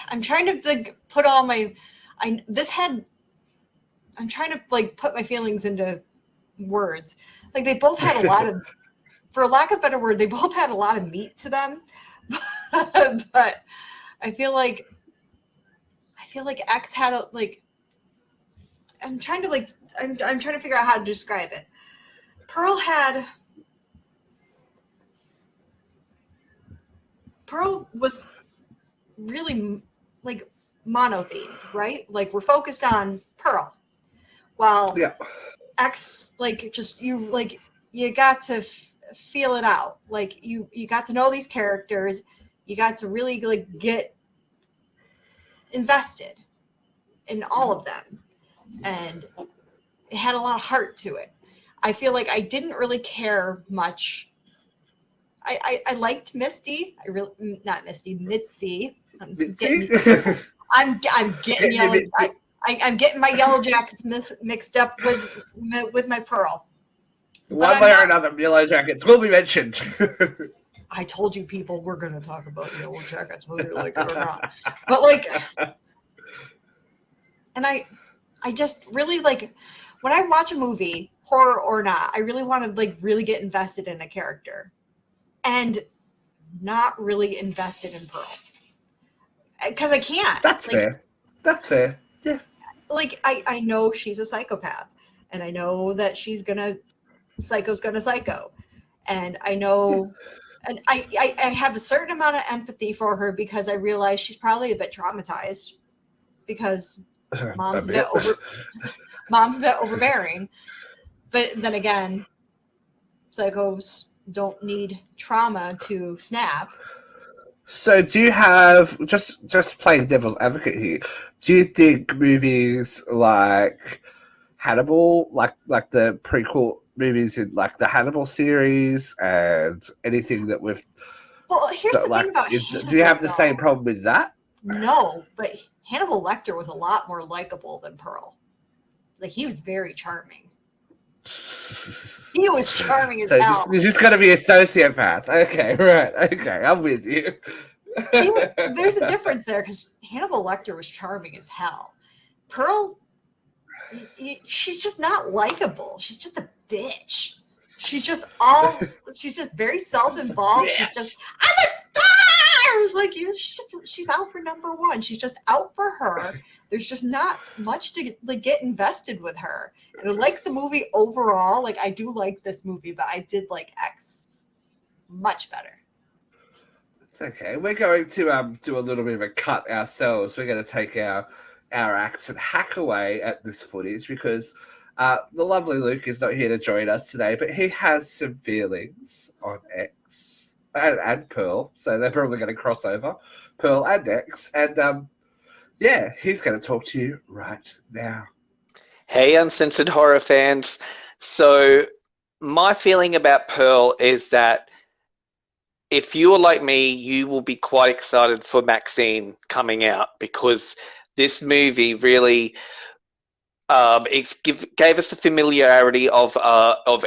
I'm trying to like put all my, I'm trying to like put my feelings into words. Like they both had a lot of, for lack of a better word, they both had a lot of meat to them. But I feel like X had a like. I'm trying to figure out how to describe it. Pearl was really like mono-themed, right? Like we're focused on Pearl, while X like just you got to feel it out. Like you got to know these characters, you got to really like get invested in all of them, and it had a lot of heart to it. I feel like I didn't really care much. I liked Misty. Not Misty, Mitzi. I'm getting yellow. I'm getting my yellow jackets mixed up with my Pearl. One way or another, Yellow Jackets will be mentioned. I told you people we're going to talk about Yellow Jackets, whether you like it or not. But like, and I just really like, when I watch a movie, horror or not, I really want to like really get invested in a character, and not really invested in Pearl. Because I can't. That's like, fair. That's fair. Yeah. Like I know she's a psychopath, and I know that Psycho's gonna psycho, and I know, and I have a certain amount of empathy for her because I realize she's probably a bit traumatized because mom's a bit overbearing. But then again, psychos don't need trauma to snap. So do you have, just playing devil's advocate here, do you think movies like Hannibal, like the prequel movies in like the Hannibal series and anything that we've... Well, here's the thing about Hannibal, do you have the same problem with that? No, but Hannibal Lecter was a lot more likable than Pearl. Like, he was very charming. He was charming as hell. You're just going to be a sociopath. Okay, right. Okay, I'm with you. There's a difference there because Hannibal Lecter was charming as hell. Pearl, she's just not likable. She's just a bitch. She's just very self-involved. She's just, I'm a star! Like, she's out for number one. She's just out for her. There's just not much to get invested with her. And I like the movie overall. Like, I do like this movie, but I did like X much better. It's okay. We're going to do a little bit of a cut ourselves. We're going to take our axe and hack away at this footage because the lovely Luke is not here to join us today, but he has some feelings on X and Pearl, so they're probably going to cross over, Pearl and X, and he's going to talk to you right now. Hey, Uncensored horror fans. So my feeling about Pearl is that if you're like me, you will be quite excited for Maxine coming out because this movie really gave us the familiarity of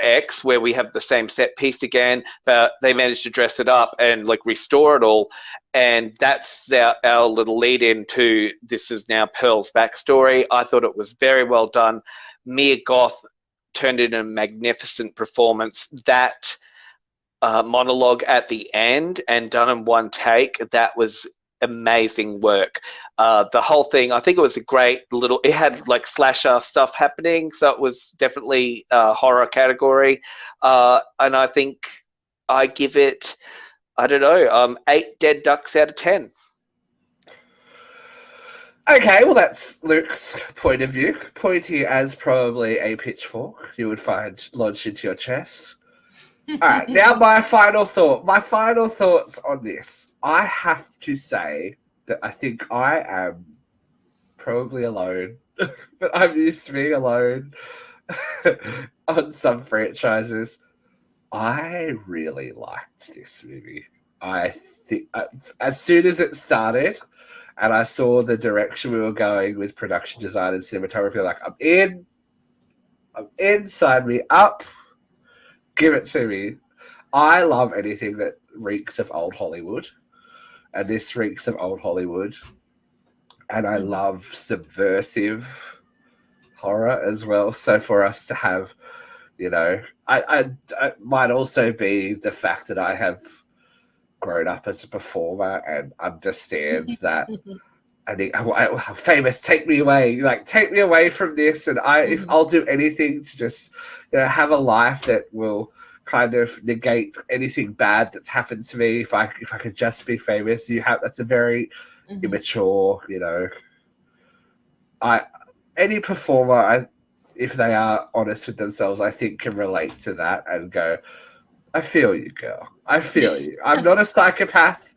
X, where we have the same set piece again, but they managed to dress it up and like restore it all, and that's our little lead into this is now Pearl's backstory. I thought it was very well done. Mia Goth turned in a magnificent performance. That monologue at the end and done in one take, that was amazing work. The whole thing, I think it was a great little, it had like slasher stuff happening, so it was definitely a horror category. And I think I give it, I don't know, 8 dead ducks out of 10. Okay, well, that's Luke's point of view. Pointy as probably a pitchfork you would find lodged into your chest. All right, now my final thought. My final thoughts on this. I have to say that I think I am probably alone, but I'm used to being alone on some franchises. I really liked this movie. I think as soon as it started and I saw the direction we were going with production design and cinematography, like, I'm in, sign me up, give it to me. I love anything that reeks of old Hollywood, and this reeks of old Hollywood. And I love subversive horror as well. So for us to have, you know, I might also be the fact that I have grown up as a performer and understand that. I think famous, take me away from this, and if I'll do anything to just, you know, have a life that will kind of negate anything bad that's happened to me. If I could just be famous, that's a very immature, you know. Any performer, if they are honest with themselves, I think can relate to that and go, I feel you, girl. I feel you. I'm not a psychopath,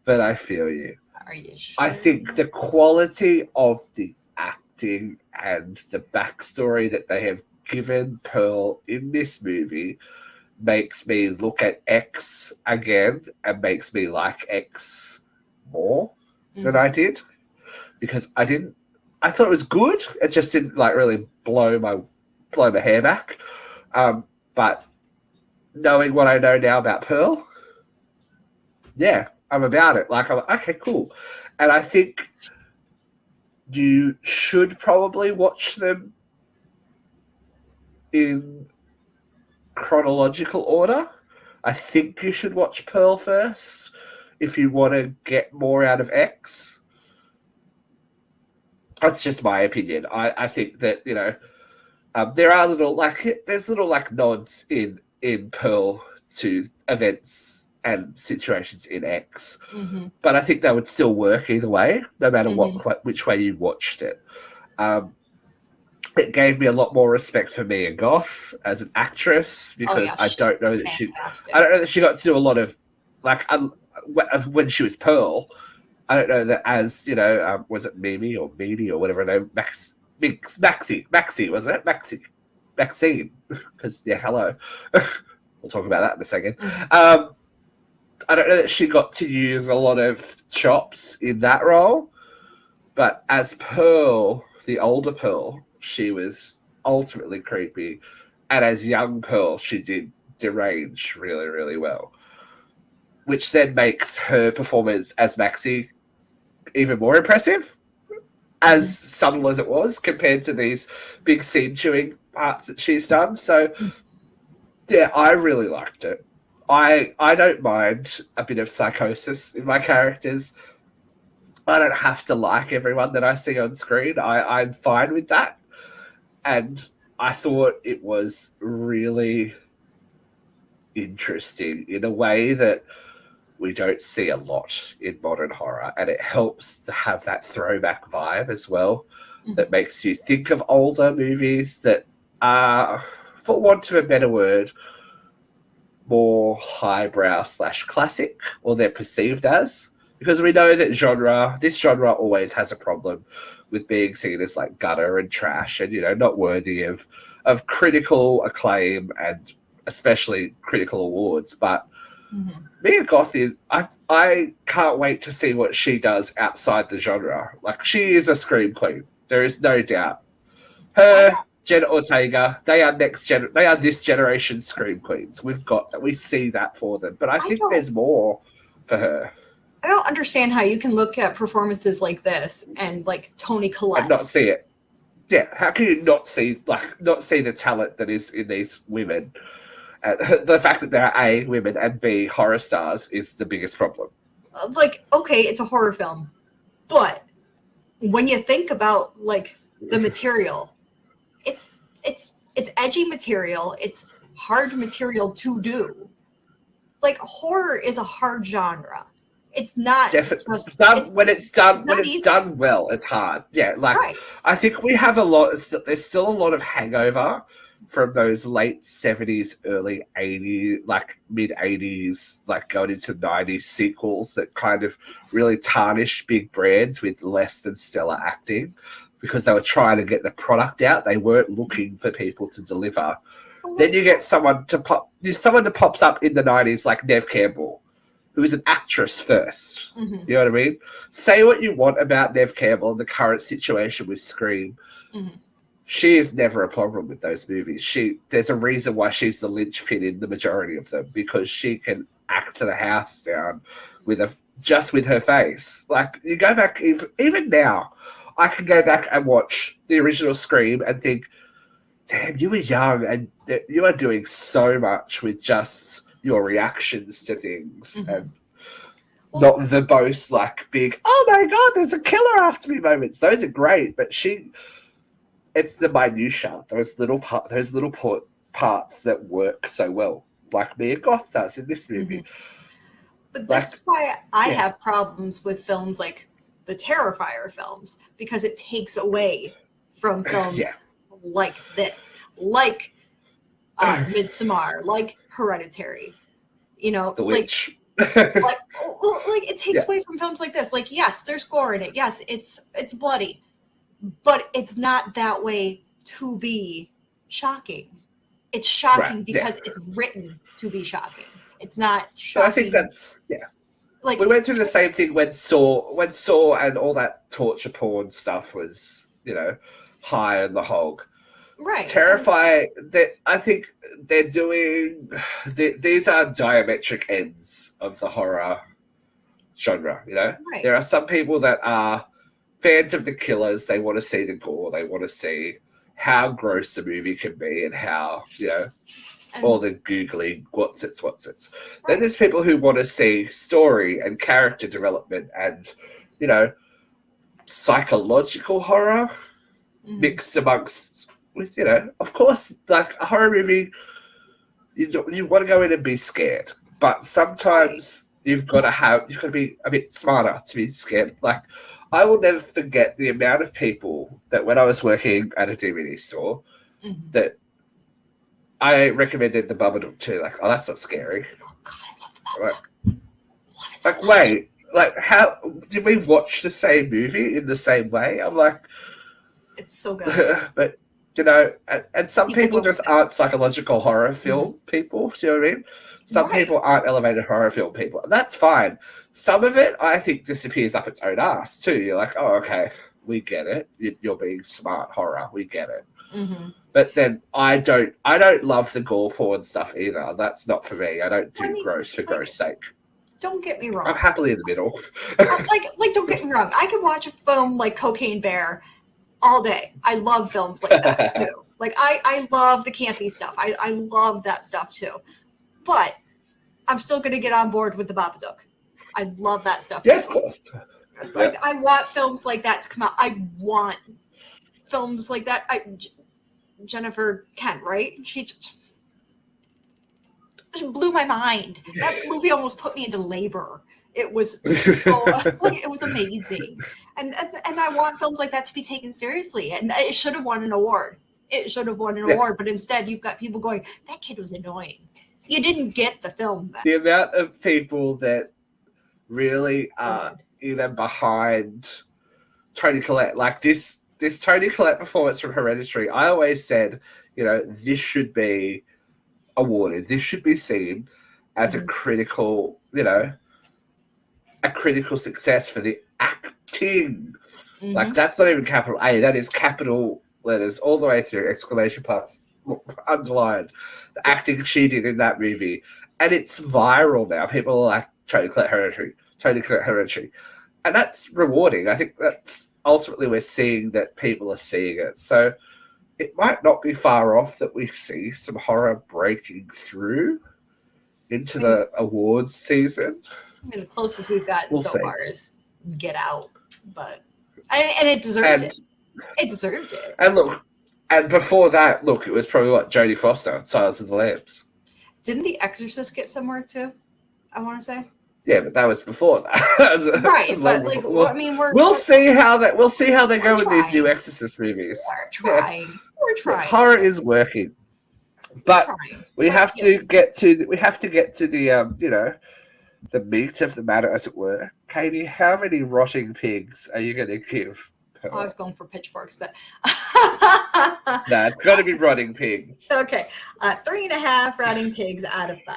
but I feel you. Are you sure? I think the quality of the acting and the backstory that they have given Pearl in this movie makes me look at X again and makes me like X more than I did, because I thought it was good. It just didn't like really blow my hair back. But knowing what I know now about Pearl, yeah, I'm about it. Like, I'm like, okay, cool. And I think you should probably watch them in chronological order. I think you should watch Pearl first if you want to get more out of X. That's just my opinion. I think that, you know, there are there's little nods in Pearl to events and situations in X, but I think that would still work either way, no matter which way you watched it. It gave me a lot more respect for Mia Goth as an actress, because I don't know that she got to do a lot of, like, when she was Pearl. I don't know that as, you know, was it Mimi or Meanie or whatever her name, Maxie, wasn't it? Maxine, because, yeah, hello. We'll talk about that in a second. I don't know that she got to use a lot of chops in that role, but as Pearl, the older Pearl, she was ultimately creepy, and as young Pearl, she did derange really, really well, which then makes her performance as Maxie even more impressive, as subtle as it was compared to these big scene-chewing parts that she's done. So, yeah, I really liked it. I don't mind a bit of psychosis in my characters. I don't have to like everyone that I see on screen. I'm fine with that. And I thought it was really interesting in a way that we don't see a lot in modern horror. And it helps to have that throwback vibe as well, that makes you think of older movies that are, for want of a better word, more highbrow / classic, or they're perceived as, because we know that this genre always has a problem with being seen as like gutter and trash and, you know, not worthy of critical acclaim and especially critical awards. But Mia Goth is, I can't wait to see what she does outside the genre. Like, she is a scream queen. There is no doubt. Her, Jenna Ortega, they are this generation's scream queens. We see that for them, but I think there's more for her. I don't understand how you can look at performances like this and like Toni Collette and not see it. Yeah, how can you not see the talent that is in these women? The fact that there are A, women, and B, horror stars is the biggest problem. Like, okay, it's a horror film, but when you think about like the material, it's edgy material. It's hard material to do. Like, horror is a hard genre. It's not Definitely just, when it's done easy. done well, it's hard. Yeah, like Right. I think we have a lot. There's still a lot of hangover from those late 70s, early 80s, like mid 80s, like going into 90s sequels that kind of really tarnished big brands with less than stellar acting because they were trying to get the product out. They weren't looking for people to deliver. Then you get someone that pops up in the 90s like Neve Campbell, who is an actress first. Mhm. You know what I mean? Say what you want about Neve Campbell and the current situation with Scream. Mhm. She is never a problem with those movies. There's a reason why she's the linchpin in the majority of them, because she can act the house down with her face. Like, you go back, even now, I can go back and watch the original Scream and think, damn, you were young and you are doing so much with just your reactions to things and not verbose, like big, oh my God, there's a killer after me moments. Those are great, but it's the minutia, those little parts that work so well, like Mia Goth does in this movie. But this is why I have problems with films like the Terrifier films, because it takes away from films like this, like Midsommar, like Hereditary, you know, The Witch. like it takes away from films like this. Like, yes, there's gore in it. Yes, it's bloody, but it's not that way to be shocking. It's shocking because it's written to be shocking. It's not shocking. I think that's like, we went through the same thing when Saw and all that torture porn stuff was, high on the hog. Right. Terrify, that I think they're doing. These are diametric ends of the horror genre. Right. There are some people that are fans of the killers. They want to see the gore. They want to see how gross a movie can be and how all the googly what's it. Right. Then there's people who want to see story and character development and psychological horror mixed amongst with of course, like a horror movie, you want to go in and be scared, but sometimes you've got to be a bit smarter to be scared. Like, I will never forget the amount of people that when I was working at a DVD store that I recommended the Babadook to, like, oh, that's not scary. Oh God, I love the Babadook. Like, wait, like, how did we watch the same movie in the same way? I'm like, it's so good. But and some people just aren't psychological horror film people. Do you know what I mean? Some people aren't elevated horror film people. And that's fine. Some of it, I think, disappears up its own ass too. You're like, oh, okay, we get it. You're being smart horror. We get it. But then I don't love the gore porn stuff either. That's not for me. I don't do gross for gross sake. Don't get me wrong. I'm happily in the middle. like, don't get me wrong. I could watch a film like Cocaine Bear all day. I love films like that too. Like, I love the campy stuff. I love that stuff too. But I'm still going to get on board with the Babadook. I love that stuff too. Yeah, of course. Like, I want films like that to come out. I want films like that. Jennifer Kent, right? She blew my mind. That movie almost put me into labor. It was so, it was amazing, and I want films like that to be taken seriously. And it should have won an award. It should have won an award, but instead you've got people going, "That kid was annoying." You didn't get the film. Then. The amount of people that really are either behind Toni Collette, like this Toni Collette performance from Hereditary. I always said, this should be awarded. This should be seen as a critical, a critical success for the acting. Like, that's not even capital A, that is capital letters all the way through, exclamation marks underlined. The acting she did in that movie, and it's viral now. People are like, Toni Collette Hereditary, and that's rewarding. I think that's ultimately we're seeing that people are seeing it. So it might not be far off that we see some horror breaking through into the awards season. I mean, the closest we've gotten We'll so see. far is Get Out, but and it deserved it. It deserved it. And look, and before that, look, it was probably what Jodie Foster and Silence of the Lambs. Didn't The Exorcist get somewhere too? I want to say. Yeah, but that was before that. Right, but like, I mean, we'll see how they go with these new trying. Exorcist movies. We're trying. Yeah. We're trying. Horror is working, but we have to get to the you know, the meat of the matter, as it were. Katie, how many rotting pigs are you going to give? I was going for pitchforks, but no, it's got to be rotting pigs. Okay, 3.5 rotting pigs out of 5.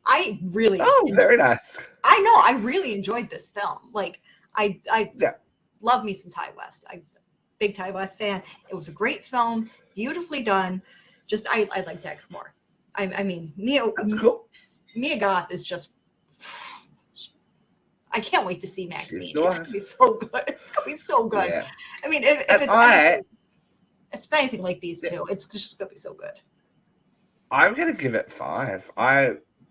I really very nice. I know I really enjoyed this film. Like I love me some Ty West. I'm a big Ty West fan. It was a great film, beautifully done. Just I'd like Dex more. I mean Mia Goth is just. I can't wait to see Maxine. It's gonna be so good. It's gonna be so good. Yeah. I mean, if it's anything like these two, it's just gonna be so good. I'm gonna give it 5.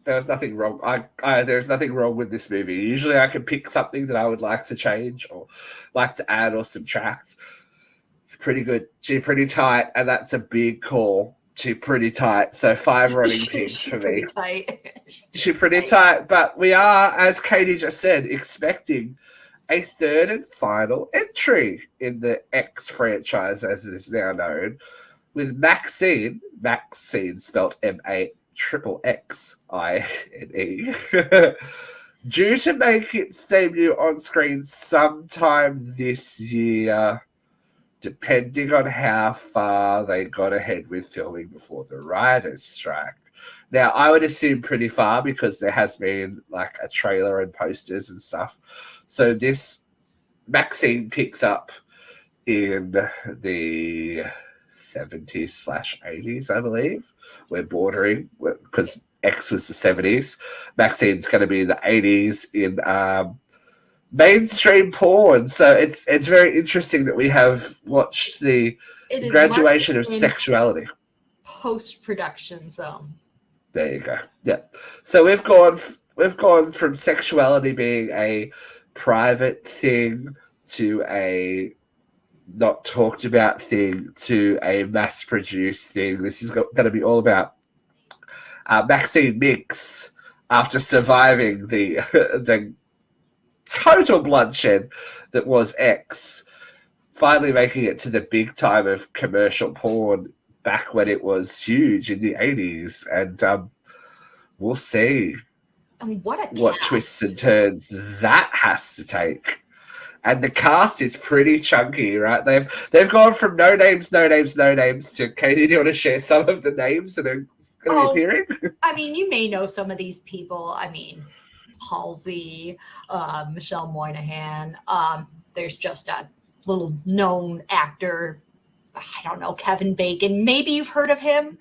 There's nothing wrong. There's nothing wrong with this movie. Usually, I can pick something that I would like to change or like to add or subtract. Pretty good. She's pretty tight, and that's a big call. She's pretty tight. So 5 rotting pigs for me. She's pretty tight. But we are, as Katie just said, expecting a third and final entry in the X franchise, as it is now known, with Maxine spelled MAXXINE, due to make its debut on screen sometime this year, depending on how far they got ahead with filming before the writer's strike. Now, I would assume pretty far because there has been like a trailer and posters and stuff. So this Maxine picks up in the 70s/80s, I believe. We're bordering because X was the 70s. Maxine's going to be in the 80s in mainstream porn. So it's very interesting that we have watched the graduation of sexuality. Post-production zone. There you go. Yeah. So we've gone from sexuality being a private thing to a not talked about thing to a mass-produced thing. This is going to be all about Maxine Minx, after surviving the total bloodshed that was X, finally making it to the big time of commercial porn back when it was huge in the 80s. And we'll see what twists and turns that has to take. And the cast is pretty chunky, right? They've gone from no names to Katie. Do you want to share some of the names that are going to be appearing? I mean, you may know some of these people. I mean, Halsey, Michelle Moynihan. There's just a little known actor. I don't know, Kevin Bacon. Maybe you've heard of him.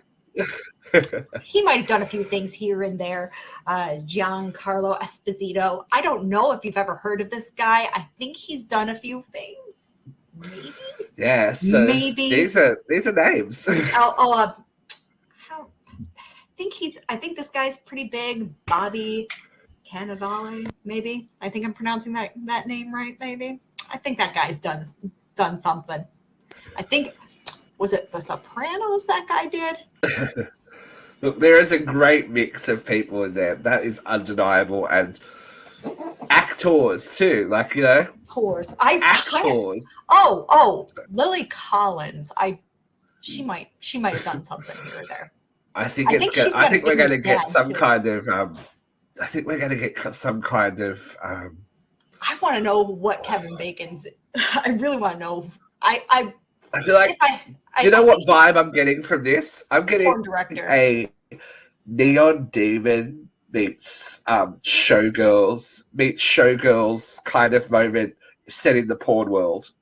He might have done a few things here and there. Giancarlo Esposito. I don't know if you've ever heard of this guy. I think he's done a few things. Maybe. Yeah. So maybe these are names. I think this guy's pretty big. Bobby Cannavale, maybe. I think I'm pronouncing that name right. Maybe. I think that guy's done something. I think. Was it The Sopranos that guy did? Look, there is a great mix of people in there. That is undeniable. And actors, too. Like, you know. Actors. Lily Collins. She might have done something here or there. I think we're going to get some kind of. I think we're going to get some kind of. I want to know what Kevin Bacon's. I really want to know. I feel like. Do you know what vibe I'm getting from this? I'm getting a Neon Demon meets Showgirls kind of moment set in the porn world.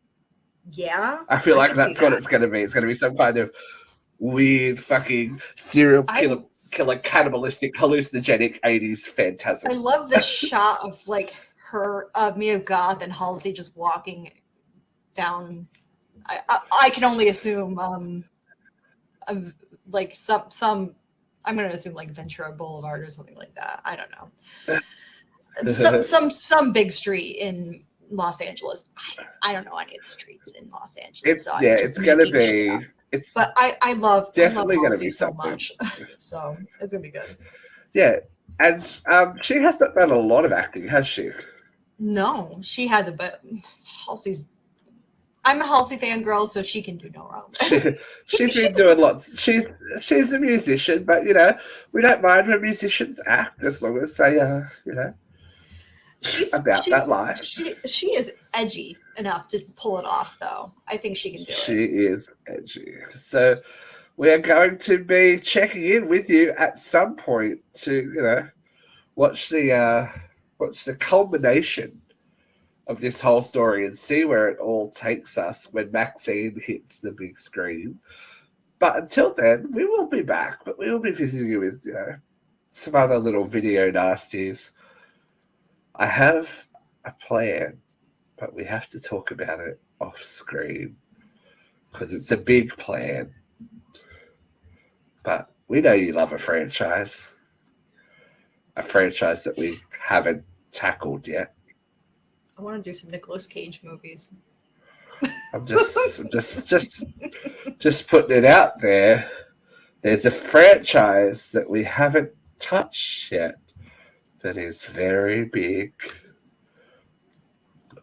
Yeah. I feel like that's what it's going to be. It's going to be some kind of weird fucking serial killer cannibalistic hallucinogenic 80s phantasm. I love this shot of like her Mia Goth and Halsey just walking down. I can only assume like some. I'm gonna assume like Ventura Boulevard or something like that. I don't know. Some big street in Los Angeles. I don't know any of the streets in Los Angeles. So it's gonna be. It's but I love definitely gonna Halsey be so something. much. So it's gonna be good. Yeah, and she has not done a lot of acting, has she? No, she hasn't. But Halsey's. I'm a Halsey fangirl, so she can do no wrong. She's been doing lots. She's a musician, but we don't mind when musicians act as long as they she's that life. She is edgy enough to pull it off, though. I think she can do it. She is edgy. So we are going to be checking in with you at some point to watch the culmination of this whole story and see where it all takes us when Maxine hits the big screen. But until then, we will be back, but we will be visiting you with some other little video nasties. I have a plan, but we have to talk about it off screen because it's a big plan. But we know you love a franchise that we haven't tackled yet. I want to do some Nicolas Cage movies. I'm just putting it out there. There's a franchise that we haven't touched yet that is very big,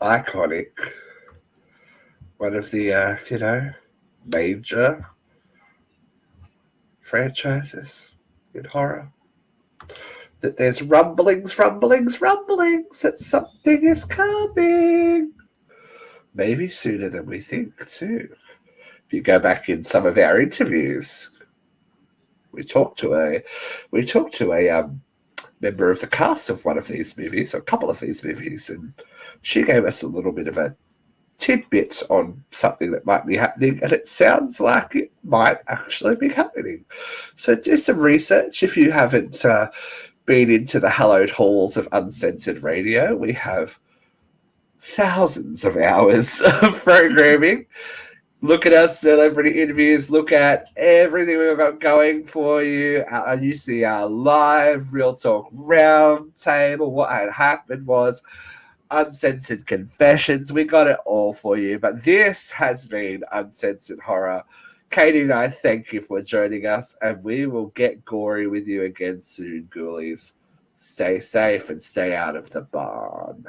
iconic. One of the major franchises in horror. That there's rumblings that something is coming. Maybe sooner than we think, too. If you go back in some of our interviews, we talked to a member of the cast of one of these movies, a couple of these movies, and she gave us a little bit of a tidbit on something that might be happening, and it sounds like it might actually be happening. So do some research if you haven't been into the hallowed halls of Uncensored Radio. We have thousands of hours of programming. Look at our celebrity interviews. Look at everything we've got going for you. You see our live Real Talk round table. What had happened was Uncensored Confessions. We got it all for you. But this has been Uncensored Horror. Katie and I thank you for joining us, and we will get gory with you again soon, ghoulies. Stay safe and stay out of the barn.